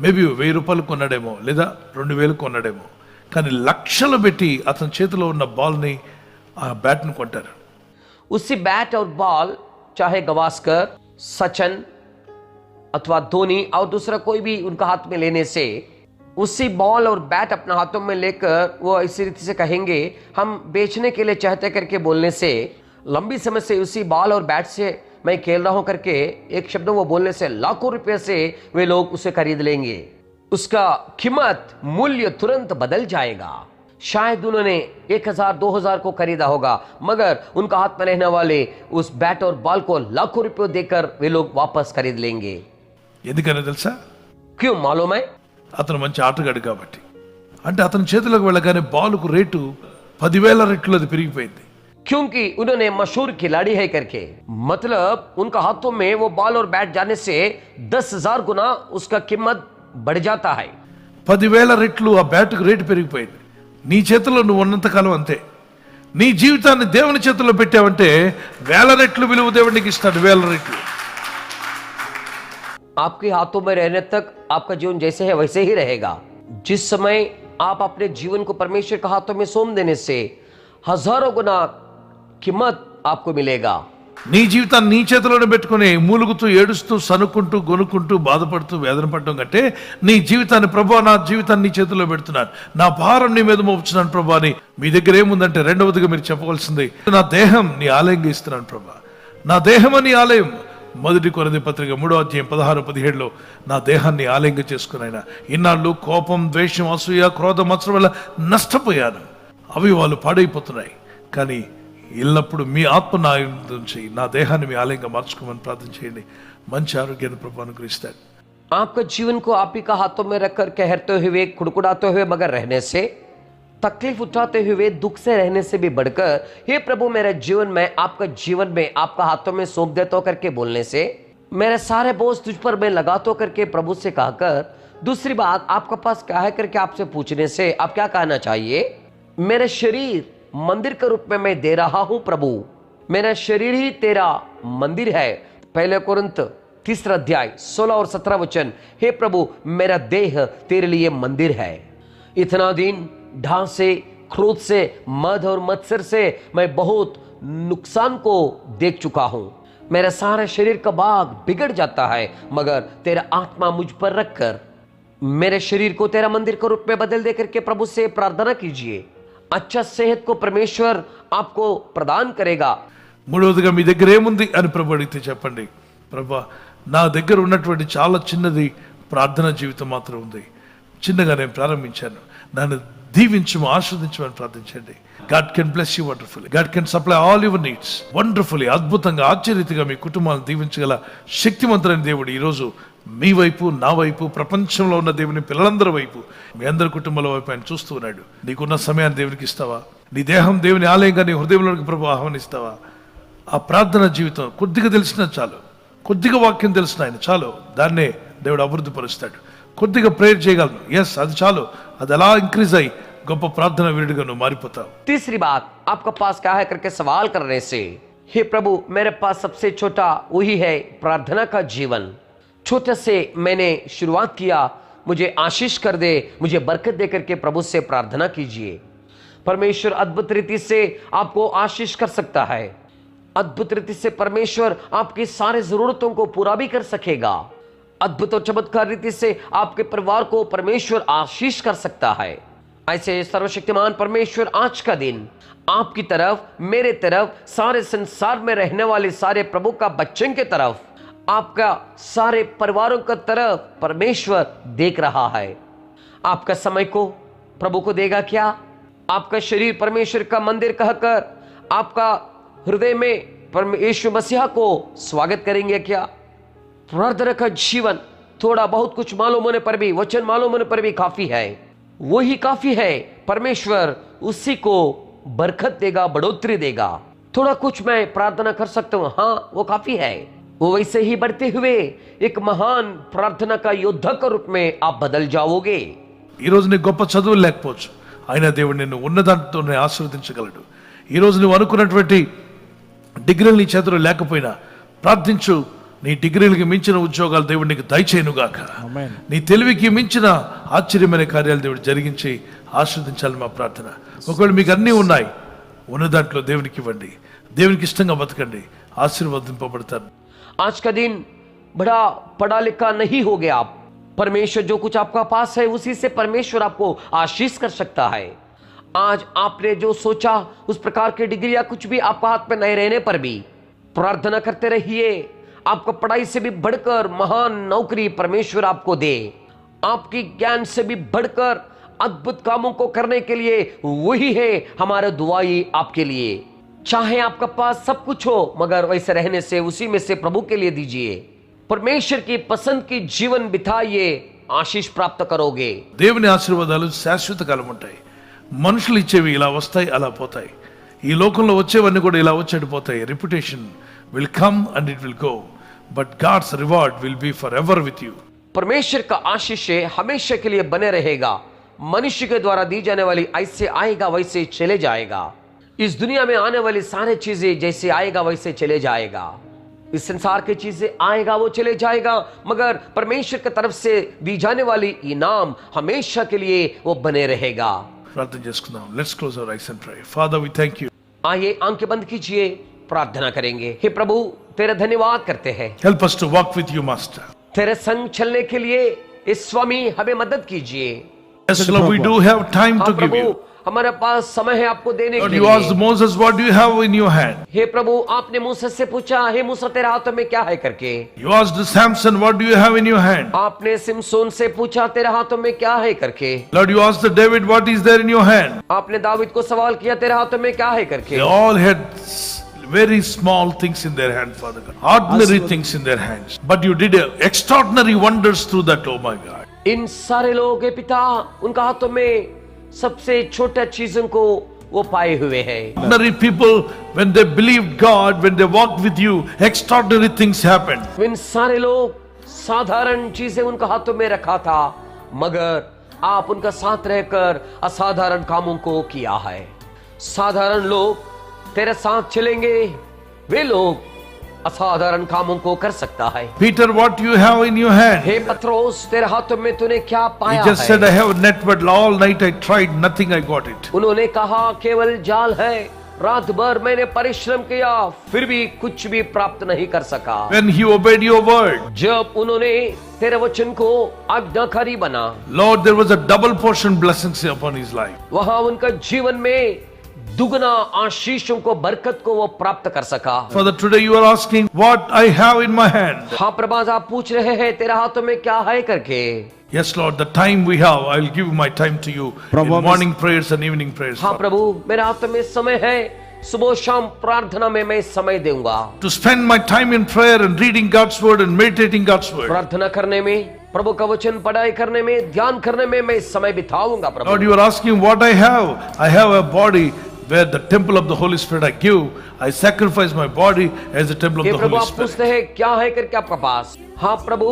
మేబీ 1000 రూపాయలు కొన్నాడేమో, లేదా 2000 కొన్నాడేమో, కానీ లక్షలు పెట్టి అతని చేతిలో ఉన్న బాల్ని ఆ బ్యాట్ని కొంటారు. उसी बैट और बॉल चाहे गवास्कर, सचिन अथवा धोनी और दूसरा कोई भी उनका हाथ में लेने से, उसी बॉल और बैट अपने हाथों में लेकर वो इसी रीति से कहेंगे हम बेचने के लिए चाहते करके बोलने से, लंबी समय से उसी बॉल और बैट से मैं खेल रहा हूं करके एक शब्द वो बोलने से लाखों रुपए से वे लोग उसे खरीद लेंगे। उसका कीमत मूल्य तुरंत बदल जाएगा। शायद उन्होंने 1000-2000 को खरीदा होगा, मगर उनका हाथ में रहने वाले उस बैट और बॉल को लाखों रुपयों देकर वे लोग वापस खरीद लेंगे। ఎందుకని తెలుసా? क्यों मालूम है? అతను మంచి ఆటగాడు కాబట్టి. అంటే అతని చేతిలోకి వెళ్ళగానే బాలుకు రేటు 10,000 రెట్లు అది పెరిగిపోయింది. क्योंकि उन्होंने मशहूर खिलाड़ी है करके, मतलब उनका हाथों में वो बॉल और बैट जाने से 10,000 गुना उसका कीमत बढ़ जाता है। 10,000 రెట్లు ఆ బ్యాట్కు రేటు పెరిగిపోయింది. నీ చేతిలో నువ్వు ఉన్నంతకాలం అంతే. నీ జీవితాన్ని దేవుని చేతిలో పెట్టావంటే 1000 రెట్లు విలువ దేవునికి ఇస్తాడు. 1000 రెట్లు. आपके हाथों में रहने तक आपका जीवन जैसे है वैसे ही रहेगा। जिस समय आप अपने जीवन को परमेश्वर के हाथों में सौंप देने से हजारों गुना कीमत आपको मिलेगा। నీ జీవితాన్ని నీ చేతిలోనే పెట్టుకుని మూలుగుతూ ఏడుస్తూ సనుక్కుంటూ గొనుక్కుంటూ బాధపడుతూ వేదన పడటం కంటే, నీ జీవితాన్ని ప్రభువా నా జీవితాన్ని నీ చేతిలో పెడుతున్నాను, నా భారం నీ మీద మోపుతున్నాను ప్రభా అని మీ దగ్గర ఏముందంటే రెండవదిగా మీరు చెప్పవలసింది, నా దేహం నీ ఆలయంగా ఇస్తున్నాను ప్రభా, నా దేహం నీ ఆలయం. 1 కొరింథీ పత్రిక 3:16-17 నా దేహాన్ని ఆలయంగా చేసుకున్నాయినా ఇన్నాళ్ళు కోపం, ద్వేషం, అసూయ, క్రోధం, మత్సరం వల్ల నష్టపోయాను. అవి వాళ్ళు పాడైపోతున్నాయి. కానీ ఎల్లప్పుడు మీ ఆత్మ నా నుంచి నా దేహాన్ని మీ ఆలయంగా మార్చుకోమని ప్రార్థన చేయండి. మంచి ఆరోగ్యాన్ని ప్రభు అనుగ్రహిస్తాడు. आपका जीवन को आप ही का हाथों में रखकर कहते हुए, कुड़कुड़ाते हुए मगर रहने से तकलीफ उठाते हुए दुख से रहने से भी बढ़कर हे प्रभु मेरे जीवन में आपका हाथों में सौंप देता करके बोलने से, मेरे सारे बोझ तुझ पर मैं लगाता करके प्रभु से कहकर, दूसरी बात आपके पास क्या है करके आपसे पूछने से आप क्या कहना चाहिए? मेरे शरीर मंदिर के रूप में मैं दे रहा हूं प्रभु, मेरा शरीर ही तेरा मंदिर है। पहले कुरिन्थ 3 अध्याय 16 और 17 वचन, हे प्रभु मेरा देह तेरे लिए मंदिर है। इतना दिन ढां से, क्रोध से, मद और मत्सर से मैं बहुत नुकसान को देख चुका हूं। मेरा सारे शरीर का भाग बिगड़ जाता है, मगर तेरा आत्मा मुझ पर रखकर मेरे शरीर को तेरा मंदिर के रूप में बदल दे करके प्रभु से प्रार्थना कीजिए। अच्छा सेहत को परमेश्वर आपको प्रदान करेगा। మూడవదిగా మీ దగ్గర ఏముంది అని ప్రభు అడిగితే చెప్పండి, ప్రభా నా దగ్గర ఉన్నటువంటి చాలా చిన్నది ప్రార్థనా జీవితం మాత్రం ఉంది, చిన్నగా నేను ప్రారంభించాను, నన్ను దీవించము ఆశీర్వదించమని ప్రార్థించండి. God can bless you wonderfully, God can supply all your needs wonderfully. అద్భుతంగా ఆశ్చర్యరీతిగా మీ కుటుంబాలను దీవించగల శక్తివంతులైన దేవుడు ఈరోజు మీ వైపు, నా వైపు, ప్రపంచంలో ఉన్న దేవుని పిల్లలందరి వైపు, మీ అందరి కుటుంబాల వైపు ఆయన చూస్తూ ఉన్నాడు. నీకున్న సమయాన్ని దేవునికి ఇస్తావా? నీ దేహం దేవుని ఆలయంగా నీ హృదయంలోకి ప్రభు ఆహ్వానిస్తావా? ఆ ప్రార్థన జీవితం కొద్దిగా తెలిసినా చాలు, కొద్దిగా వాక్యం తెలిసిన ఆయన చాలు, దాన్నే దేవుడు అభివృద్ధి పరుస్తాడు. కొద్దిగా ప్రేయర్ చేయగలను, ఎస్ అది చాలు, అది అలా ఇంక్రీజ్ అయ్యి గొప్ప ప్రార్థన వీరుడిగా నువ్వు మారిపోతావు. तीसरी बात आपका पास क्या है करके सवाल करने से, हे प्रभु मेरे पास सबसे छोटा वही है प्रार्थना का जीवन। छोटे से मैंने शुरुआत किया, मुझे आशीष कर दे, मुझे बरकत दे करके प्रभु से प्रार्थना कीजिए। परमेश्वर अद्भुत रीति से आपको आशीष कर सकता है। अद्भुत रीति से परमेश्वर आपकी सारी जरूरतों को पूरा भी कर सकेगा। अद्भुत और चमत्कार रीति से आपके परिवार को परमेश्वर आशीष कर सकता है। ऐसे सर्वशक्तिमान परमेश्वर आज का दिन आपकी तरफ, मेरे तरफ, सारे संसार में रहने वाले सारे प्रभु का बच्चों के तरफ, आपका सारे परिवारों का तरफ परमेश्वर देख रहा है। आपका समय को प्रभु को देगा क्या? आपका शरीर परमेश्वर का मंदिर कहकर आपका हृदय में परमेश्वर मसीहा को स्वागत करेंगे क्या? प्रार्थना का जीवन थोड़ा बहुत कुछ मालूम होने पर भी, वचन मालूम होने पर भी काफी है, वही काफी है। परमेश्वर उसी को बरकत देगा, बढ़ोतरी देगा। थोड़ा कुछ मैं प्रार्थना कर सकता हूं, हाँ वो काफी है। वो वैसे ही बढ़ते हुए एक महान प्रार्थना का योद्धा के रूप में आप बदल जाओगे। ఈ రోజు నీకు గొప్ప చదువులు లేకపోవచ్చు, అయినా దేవుడు నిన్ను ఉన్నదాంతోనే ఆశీర్వదించగలడు. ఈ రోజు నువ్వు అనుకున్నటువంటి డిగ్రీలు నీ చేతిలో లేకపోయినా ప్రార్థించు, నీ డిగ్రీలకి మించిన ఉద్యోగాలు దేవుడు నీకు దయచేయునుగాక. నీ తెలివికి మించిన ఆశ్చర్యమైన కార్యాలు దేవుడు జరిగించి ఆశీర్వదించాలని మా ప్రార్థన. ఒకవేళ మీకు అన్నీ ఉన్నాయి, ఉన్న దాంట్లో దేవునికి ఇవ్వండి, దేవునికి ఇష్టంగా బతకండి, ఆశీర్వదింపబడతారు. आज का दिन बड़ा पढ़ा लिखा नहीं हो गया आप, परमेश्वर जो कुछ आपका पास है उसी से परमेश्वर आपको आशीष कर सकता है। आज आपने जो सोचा उस प्रकार की डिग्री या कुछ भी आपका हाथ में नहीं रहने पर भी प्रार्थना करते रहिए, आपको पढ़ाई से भी बढ़कर महान नौकरी परमेश्वर आपको दे। आपकी ज्ञान से भी बढ़कर अद्भुत कामों को करने के लिए वही है हमारा दुआई आपके लिए। चाहे आपका पास सब कुछ हो, मगर वैसे रहने से उसी में से प्रभु के लिए दीजिए। परमेश्वर की पसंद की जीवन बिताइए, आशीष प्राप्त करोगे। దేవుని ఆశీర్వాదాలు శాశ్వత కాలం ఉంటాయి. మనుషులు ఇచ్చేవి ఇలా వస్తాయి, అలా పోతాయి. ఈ లోకంలో వచ్చేవన్నీ కూడా ఇలా వచ్చేటిపోతాయి. Reputation will come and it will go, but God's reward will be forever with you. परमेश्वर का आशीष हमेशा के लिए बने रहेगा। मनुष्य के द्वारा दी जाने वाली ऐसे आएगा वैसे चले जाएगा। इस दुनिया में आने वाली सारी चीजें जैसे आएगा वैसे चले जाएगा। इस संसार की चीजें आएगा वो चले जाएगा, मगर परमेश्वर की तरफ से दी जाने वाली इनाम हमेशा के लिए वो बने रहेगा। ప్రార్థన చేసుకుందాం. Let's close our eyes and pray. Father we thank you. आइए आंखें बंद कीजिए, प्रार्थना करेंगे। हे प्रभु तेरा धन्यवाद करते हैं, help us to walk with you master. तेरे संग चलने के लिए इस स्वामी हमें मदद कीजिए। Yes, Lord, we do have time हाँ to give प्रभु you. हमारे पास समय है आपको देने Lord, के you asked लिए। Moses, what do you have in your hand? हे प्रभु आपने मूसा से पूछा, हे मूसा तेरे हाथों में क्या है करके। You asked Samson, what do you have in your hand? आपने सिमसोन से पूछा तेरे हाथों में क्या है करके। Lord, you asked David, what is there in your hand? आपने दाऊद को सवाल किया तेरे हाथों में क्या है करके। They all had very small things in their hand, Father God. Ordinary things in their hands. But you did extraordinary wonders through that, oh my God. इन सारे लोगों के पिता उनका हाथों में सबसे छोटा चीजों को वो पाए हुए हैं। Ordinary people, when they believed God, when they walked with you, extraordinary things happened. इन सारे लोग साधारण चीजें उनका हाथों में रखा था, मगर आप उनका साथ रहकर असाधारण कामों को किया है। साधारण लोग तेरे साथ चलेंगे, वे लोग असाधारण कामों को कर सकता है। Peter, what you have in your hand? हे पत्रोस, तेरे हाथों में तूने क्या He पाया just said, है? I have a net, but all night I tried, nothing I got it. उन्होंने कहा केवल जाल है, रात भर मैंने परिश्रम किया, फिर भी कुछ भी प्राप्त नहीं कर सका। When he obeyed your word, जब उन्होंने तेरे वचन को आज्ञाकारी बना, Lord, there was a double portion blessings upon his life. वहां उनका जीवन में दुगना आशीषों को, बरकत को वो प्राप्त कर सका। Father, today you are asking what I have in my hand. हाँ प्रभात, आप पूछ रहे हैं तेरे हाथों में क्या है करके। Yes, Lord, the time we have, I will give my time to you in morning prayers and evening prayers. हाँ प्रभु, मेरे हाथों में समय है, सुबह शाम प्रार्थना में मैं समय दूंगा। To spend my time in prayer and reading God's word and meditating God's word. प्रार्थना करने में, प्रभु का वचन पढ़ाई करने में, ध्यान करने में मैं समय बिताऊंगा। Lord, Prabhu, you are asking what I have. I have a body where the temple of the Holy Spirit I give. I sacrifice my body as the temple of ये the प्रभु Holy आप Spirit. पूछते हैं क्या है करके आपका पास। हाँ प्रभु,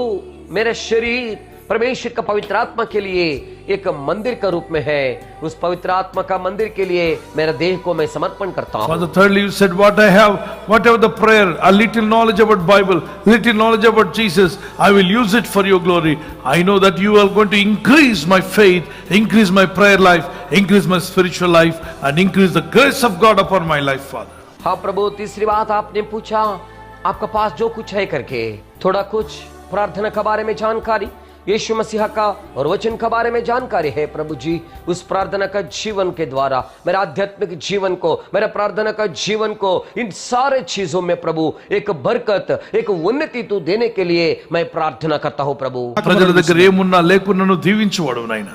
मेरे शरीर परमेश्वर का पवित्र आत्मा के लिए एक मंदिर का रूप में है। उस पवित्र आत्मा का मंदिर के लिए मेरे देह को मैं समर्पण करता हूँ। Father, thirdly, you said what I have, whatever the prayer, a little knowledge about Bible, little knowledge about Jesus, I will use it for your glory. I know that you are going to increase my faith, increase my prayer life, increase my spiritual life, and increase the grace of God upon my life, Father. हाँ प्रभु, तीसरी बात आपने पूछा आपका पास जो कुछ है करके, थोड़ा कुछ प्रार्थना के बारे में जानकारी, यीशु मसीह का और वचन के बारे में जानकारी है। प्रभु जी, उस प्रार्थना का जीवन के द्वारा मेरा आध्यात्मिक जीवन को, मेरा प्रार्थना का जीवन को, इन सारे चीजों में प्रभु एक बरकत, एक उन्नति तू देने के लिए मैं प्रार्थना करता हूँ। प्रभु, ప్రజల దగ్గర ఏమున్నా లేకున్నా నువ్వు దీవించువాడు నాయన.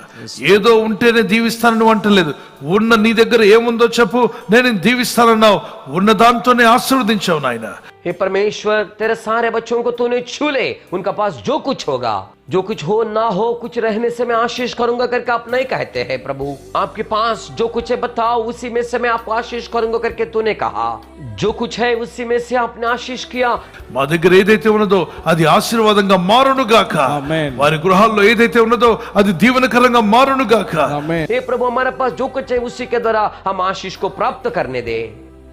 ఏదో ఉంటేనే దీవిస్తానని అంటలేదు. ఉన్న నీ దగ్గర ఏముందో చెప్పు, నేను దీవిస్తానన్నావు. ఉన్న దాంతోనే ఆశీర్వదించావు నాయన. हे परमेश्वर, तेरे सारे बच्चों को तूने छू ले, उनका पास जो कुछ होगा, जो कुछ हो ना हो, कुछ रहने से मैं आशीष करूंगा करके आप नहीं कहते हैं। प्रभु, आपके पास जो कुछ है बताओ, उसी में से मैं आपको आशीष करूंगा करके तूने कहा। जो कुछ है उसी में से आपने आशीष किया। మా దగ్గర ఏదైతే ఉన్నదో అది ఆశీర్వాదంగా మారును గాక. ఆమేన్. వారి గృహాల్లో ఏదైతే ఉన్నదో అది దీవెనకరంగా మారును గాక. हे प्रभु, हमारे पास जो कुछ है उसी के द्वारा हम आशीष को प्राप्त करने दे।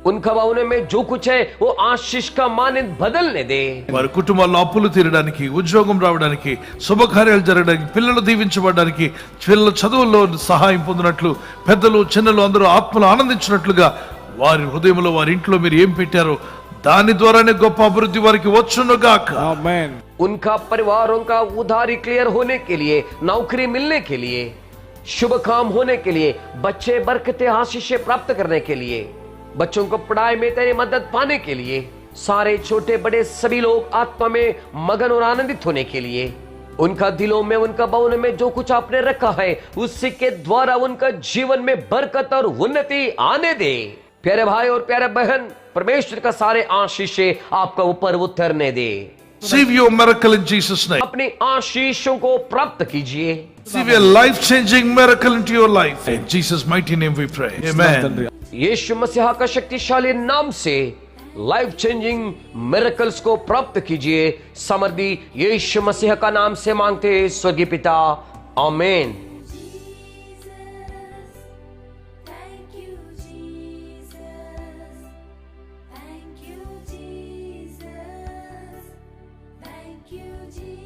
उन खवाओं में जो कुछ है वो आशीष का मानद बदलने दे। వారి కుటుంబాల్లో అప్పులు తీరడానికి, ఉద్యోగం రావడానికి, శుభకార్యాలు జరగడానికి, పిల్లలు దీవించబడడానికి, పిల్లల చదువుల్లో సహాయం పొందినట్లు, పెద్దలు చిన్నలు అందరూ ఆత్మలు ఆనందించినట్లుగా వారి హృదయంలో, వారి ఇంట్లో మీరు ఏం పెట్టారో దాని ద్వారానే గొప్ప అభివృద్ధి వారికి వచ్చును గాక. Amen. उनका परिवारों का उधारी क्लियर होने के लिए, नौकरी मिलने के लिए, शुभ काम होने के लिए, बच्चे बरकतें आशीषें प्राप्त करने के लिए, बच्चों को पढ़ाई में तेरी मदद पाने के लिए, सारे छोटे बड़े सभी लोग आत्मा में मगन और आनंदित होने के लिए, उनका दिलों में, उनका भवनों में जो कुछ आपने रखा है उसी के द्वारा उनका जीवन में बरकत और उन्नति आने दे। प्यारे भाई और प्यारे बहन, परमेश्वर का सारे आशीषें आपका ऊपर उतरने दे। Receive your miracle in Jesus' name. अपने आशीषों को प्राप्त कीजिए। Receive a life-changing miracle into your life. In Jesus' mighty name we pray. Amen. यीशु मसीह का शक्तिशाली नाम से लाइफ चेंजिंग मिरेकल्स को प्राप्त कीजिए। समर्थी यीशु मसीह का नाम से मांगते स्वर्गीय पिता, आमीन। Thank you, Jesus. Thank you, Jesus. Thank you, Jesus.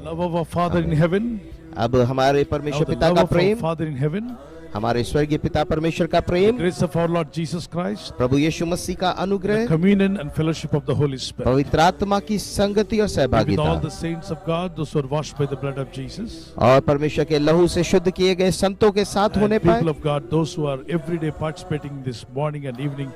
Love of our Father in heaven. अब हमारे परमेश्वर Now the पिता love का of our Prem, Father in heaven. हमारे स्वर्गीय पिता परमेश्वर का प्रेम, Grace of our Lord Jesus Christ. प्रभु यीशु मसीह का अनुग्रह, Communion and fellowship of the Holy Spirit. पवित्र आत्मा की संगति और With all सहभागिता, the saints of God, those who are washed by the blood of Jesus. और परमेश्वर के लहू से शुद्ध किए गए संतों के साथ होने And people पाए, of God, those who are every day participating in this morning and evening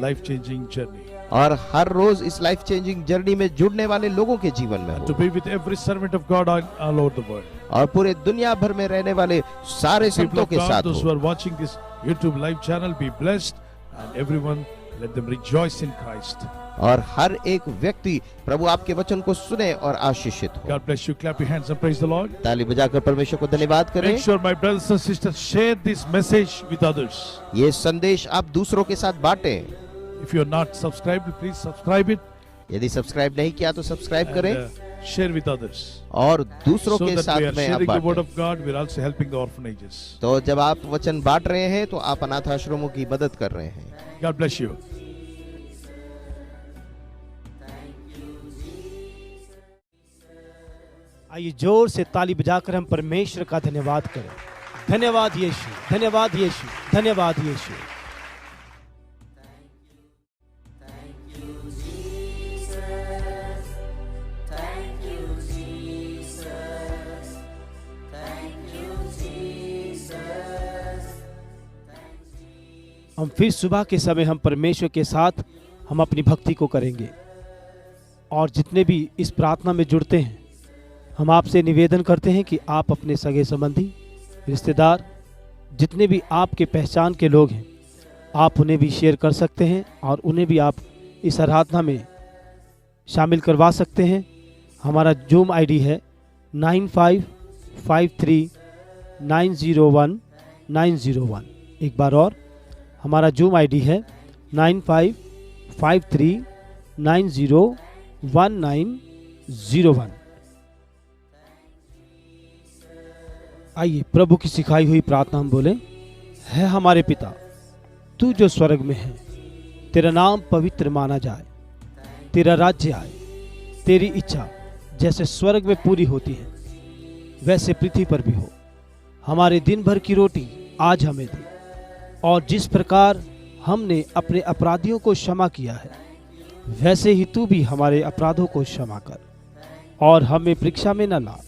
life-changing journey. और हर रोज इस लाइफ चेंजिंग जर्नी में जुड़ने वाले लोगों के जीवन में To हो, be with every servant of God all over the world. और पूरे दुनिया भर में रहने वाले सारे People संतों of के God, साथ those हो। who are watching this YouTube live channel, be blessed, and everyone Let them rejoice in Christ. और हर एक व्यक्ति प्रभु आपके वचन को सुने और आशीषित हो। God bless you. Clap your hands and praise the Lord. ताली बजाकर परमेश्वर को धन्यवाद करें। Make sure my brothers and sisters share this message with others. ये संदेश आप दूसरों के साथ बांटें। If you are not subscribed, please subscribe it यदि सब्सक्राइब नहीं किया तो सब्सक्राइब and करें share with others. और दूसरों So के that we साथ are में आप sharing the word बांटें। of God, we are also helping the orphanages. तो जब आप वचन बांट रहे हैं तो आप अनाथ आश्रमों की मदद कर रहे हैं। God bless you. आइए जोर से ताली बजाकर हम परमेश्वर का धन्यवाद करें। धन्यवाद यीशु, धन्यवाद यीशु, धन्यवाद यीशु। Thank you, Jesus. Thank you, Jesus. हम फिर सुबह के समय हम परमेश्वर के साथ हम अपनी भक्ति को करेंगे। और जितने भी इस प्रार्थना में जुड़ते हैं, हम आपसे निवेदन करते हैं कि आप अपने सगे संबंधी, रिश्तेदार, जितने भी आपके पहचान के लोग हैं, आप उन्हें भी शेयर कर सकते हैं और उन्हें भी आप इस आराधना में शामिल करवा सकते हैं। हमारा जूम आईडी है 9553901901। एक बार और, हमारा जूम आईडी है 9553901901। आइए प्रभु की सिखाई हुई प्रार्थना हम बोले। है हमारे पिता, तू जो स्वर्ग में है, तेरा नाम पवित्र माना जाए, तेरा राज्य आए, तेरी इच्छा जैसे स्वर्ग में पूरी होती है वैसे पृथ्वी पर भी हो। हमारे दिन भर की रोटी आज हमें दे, और जिस प्रकार हमने अपने अपराधियों को क्षमा किया है वैसे ही तू भी हमारे अपराधों को क्षमा कर, और हमें परीक्षा में न ला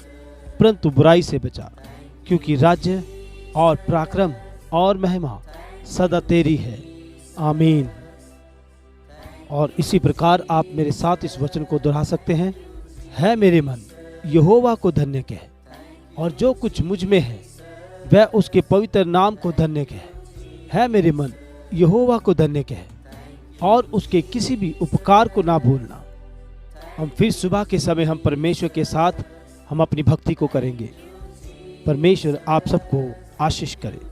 परंतु बुराई से बचा, क्योंकि राज्य और पराक्रम और महिमा सदा तेरी है। आमीन। और इसी प्रकार आप मेरे साथ इस वचन को दोहरा सकते हैं। है मेरे मन यहोवा को धन्य कह, और जो कुछ मुझ में है वह उसके पवित्र नाम को धन्य कह। है मेरे मन यहोवा को धन्य कह, और उसके किसी भी उपकार को ना भूलना। हम फिर सुबह के समय हम परमेश्वर के साथ हम अपनी भक्ति को करेंगे। परमेश्वर आप सबको आशीष करे।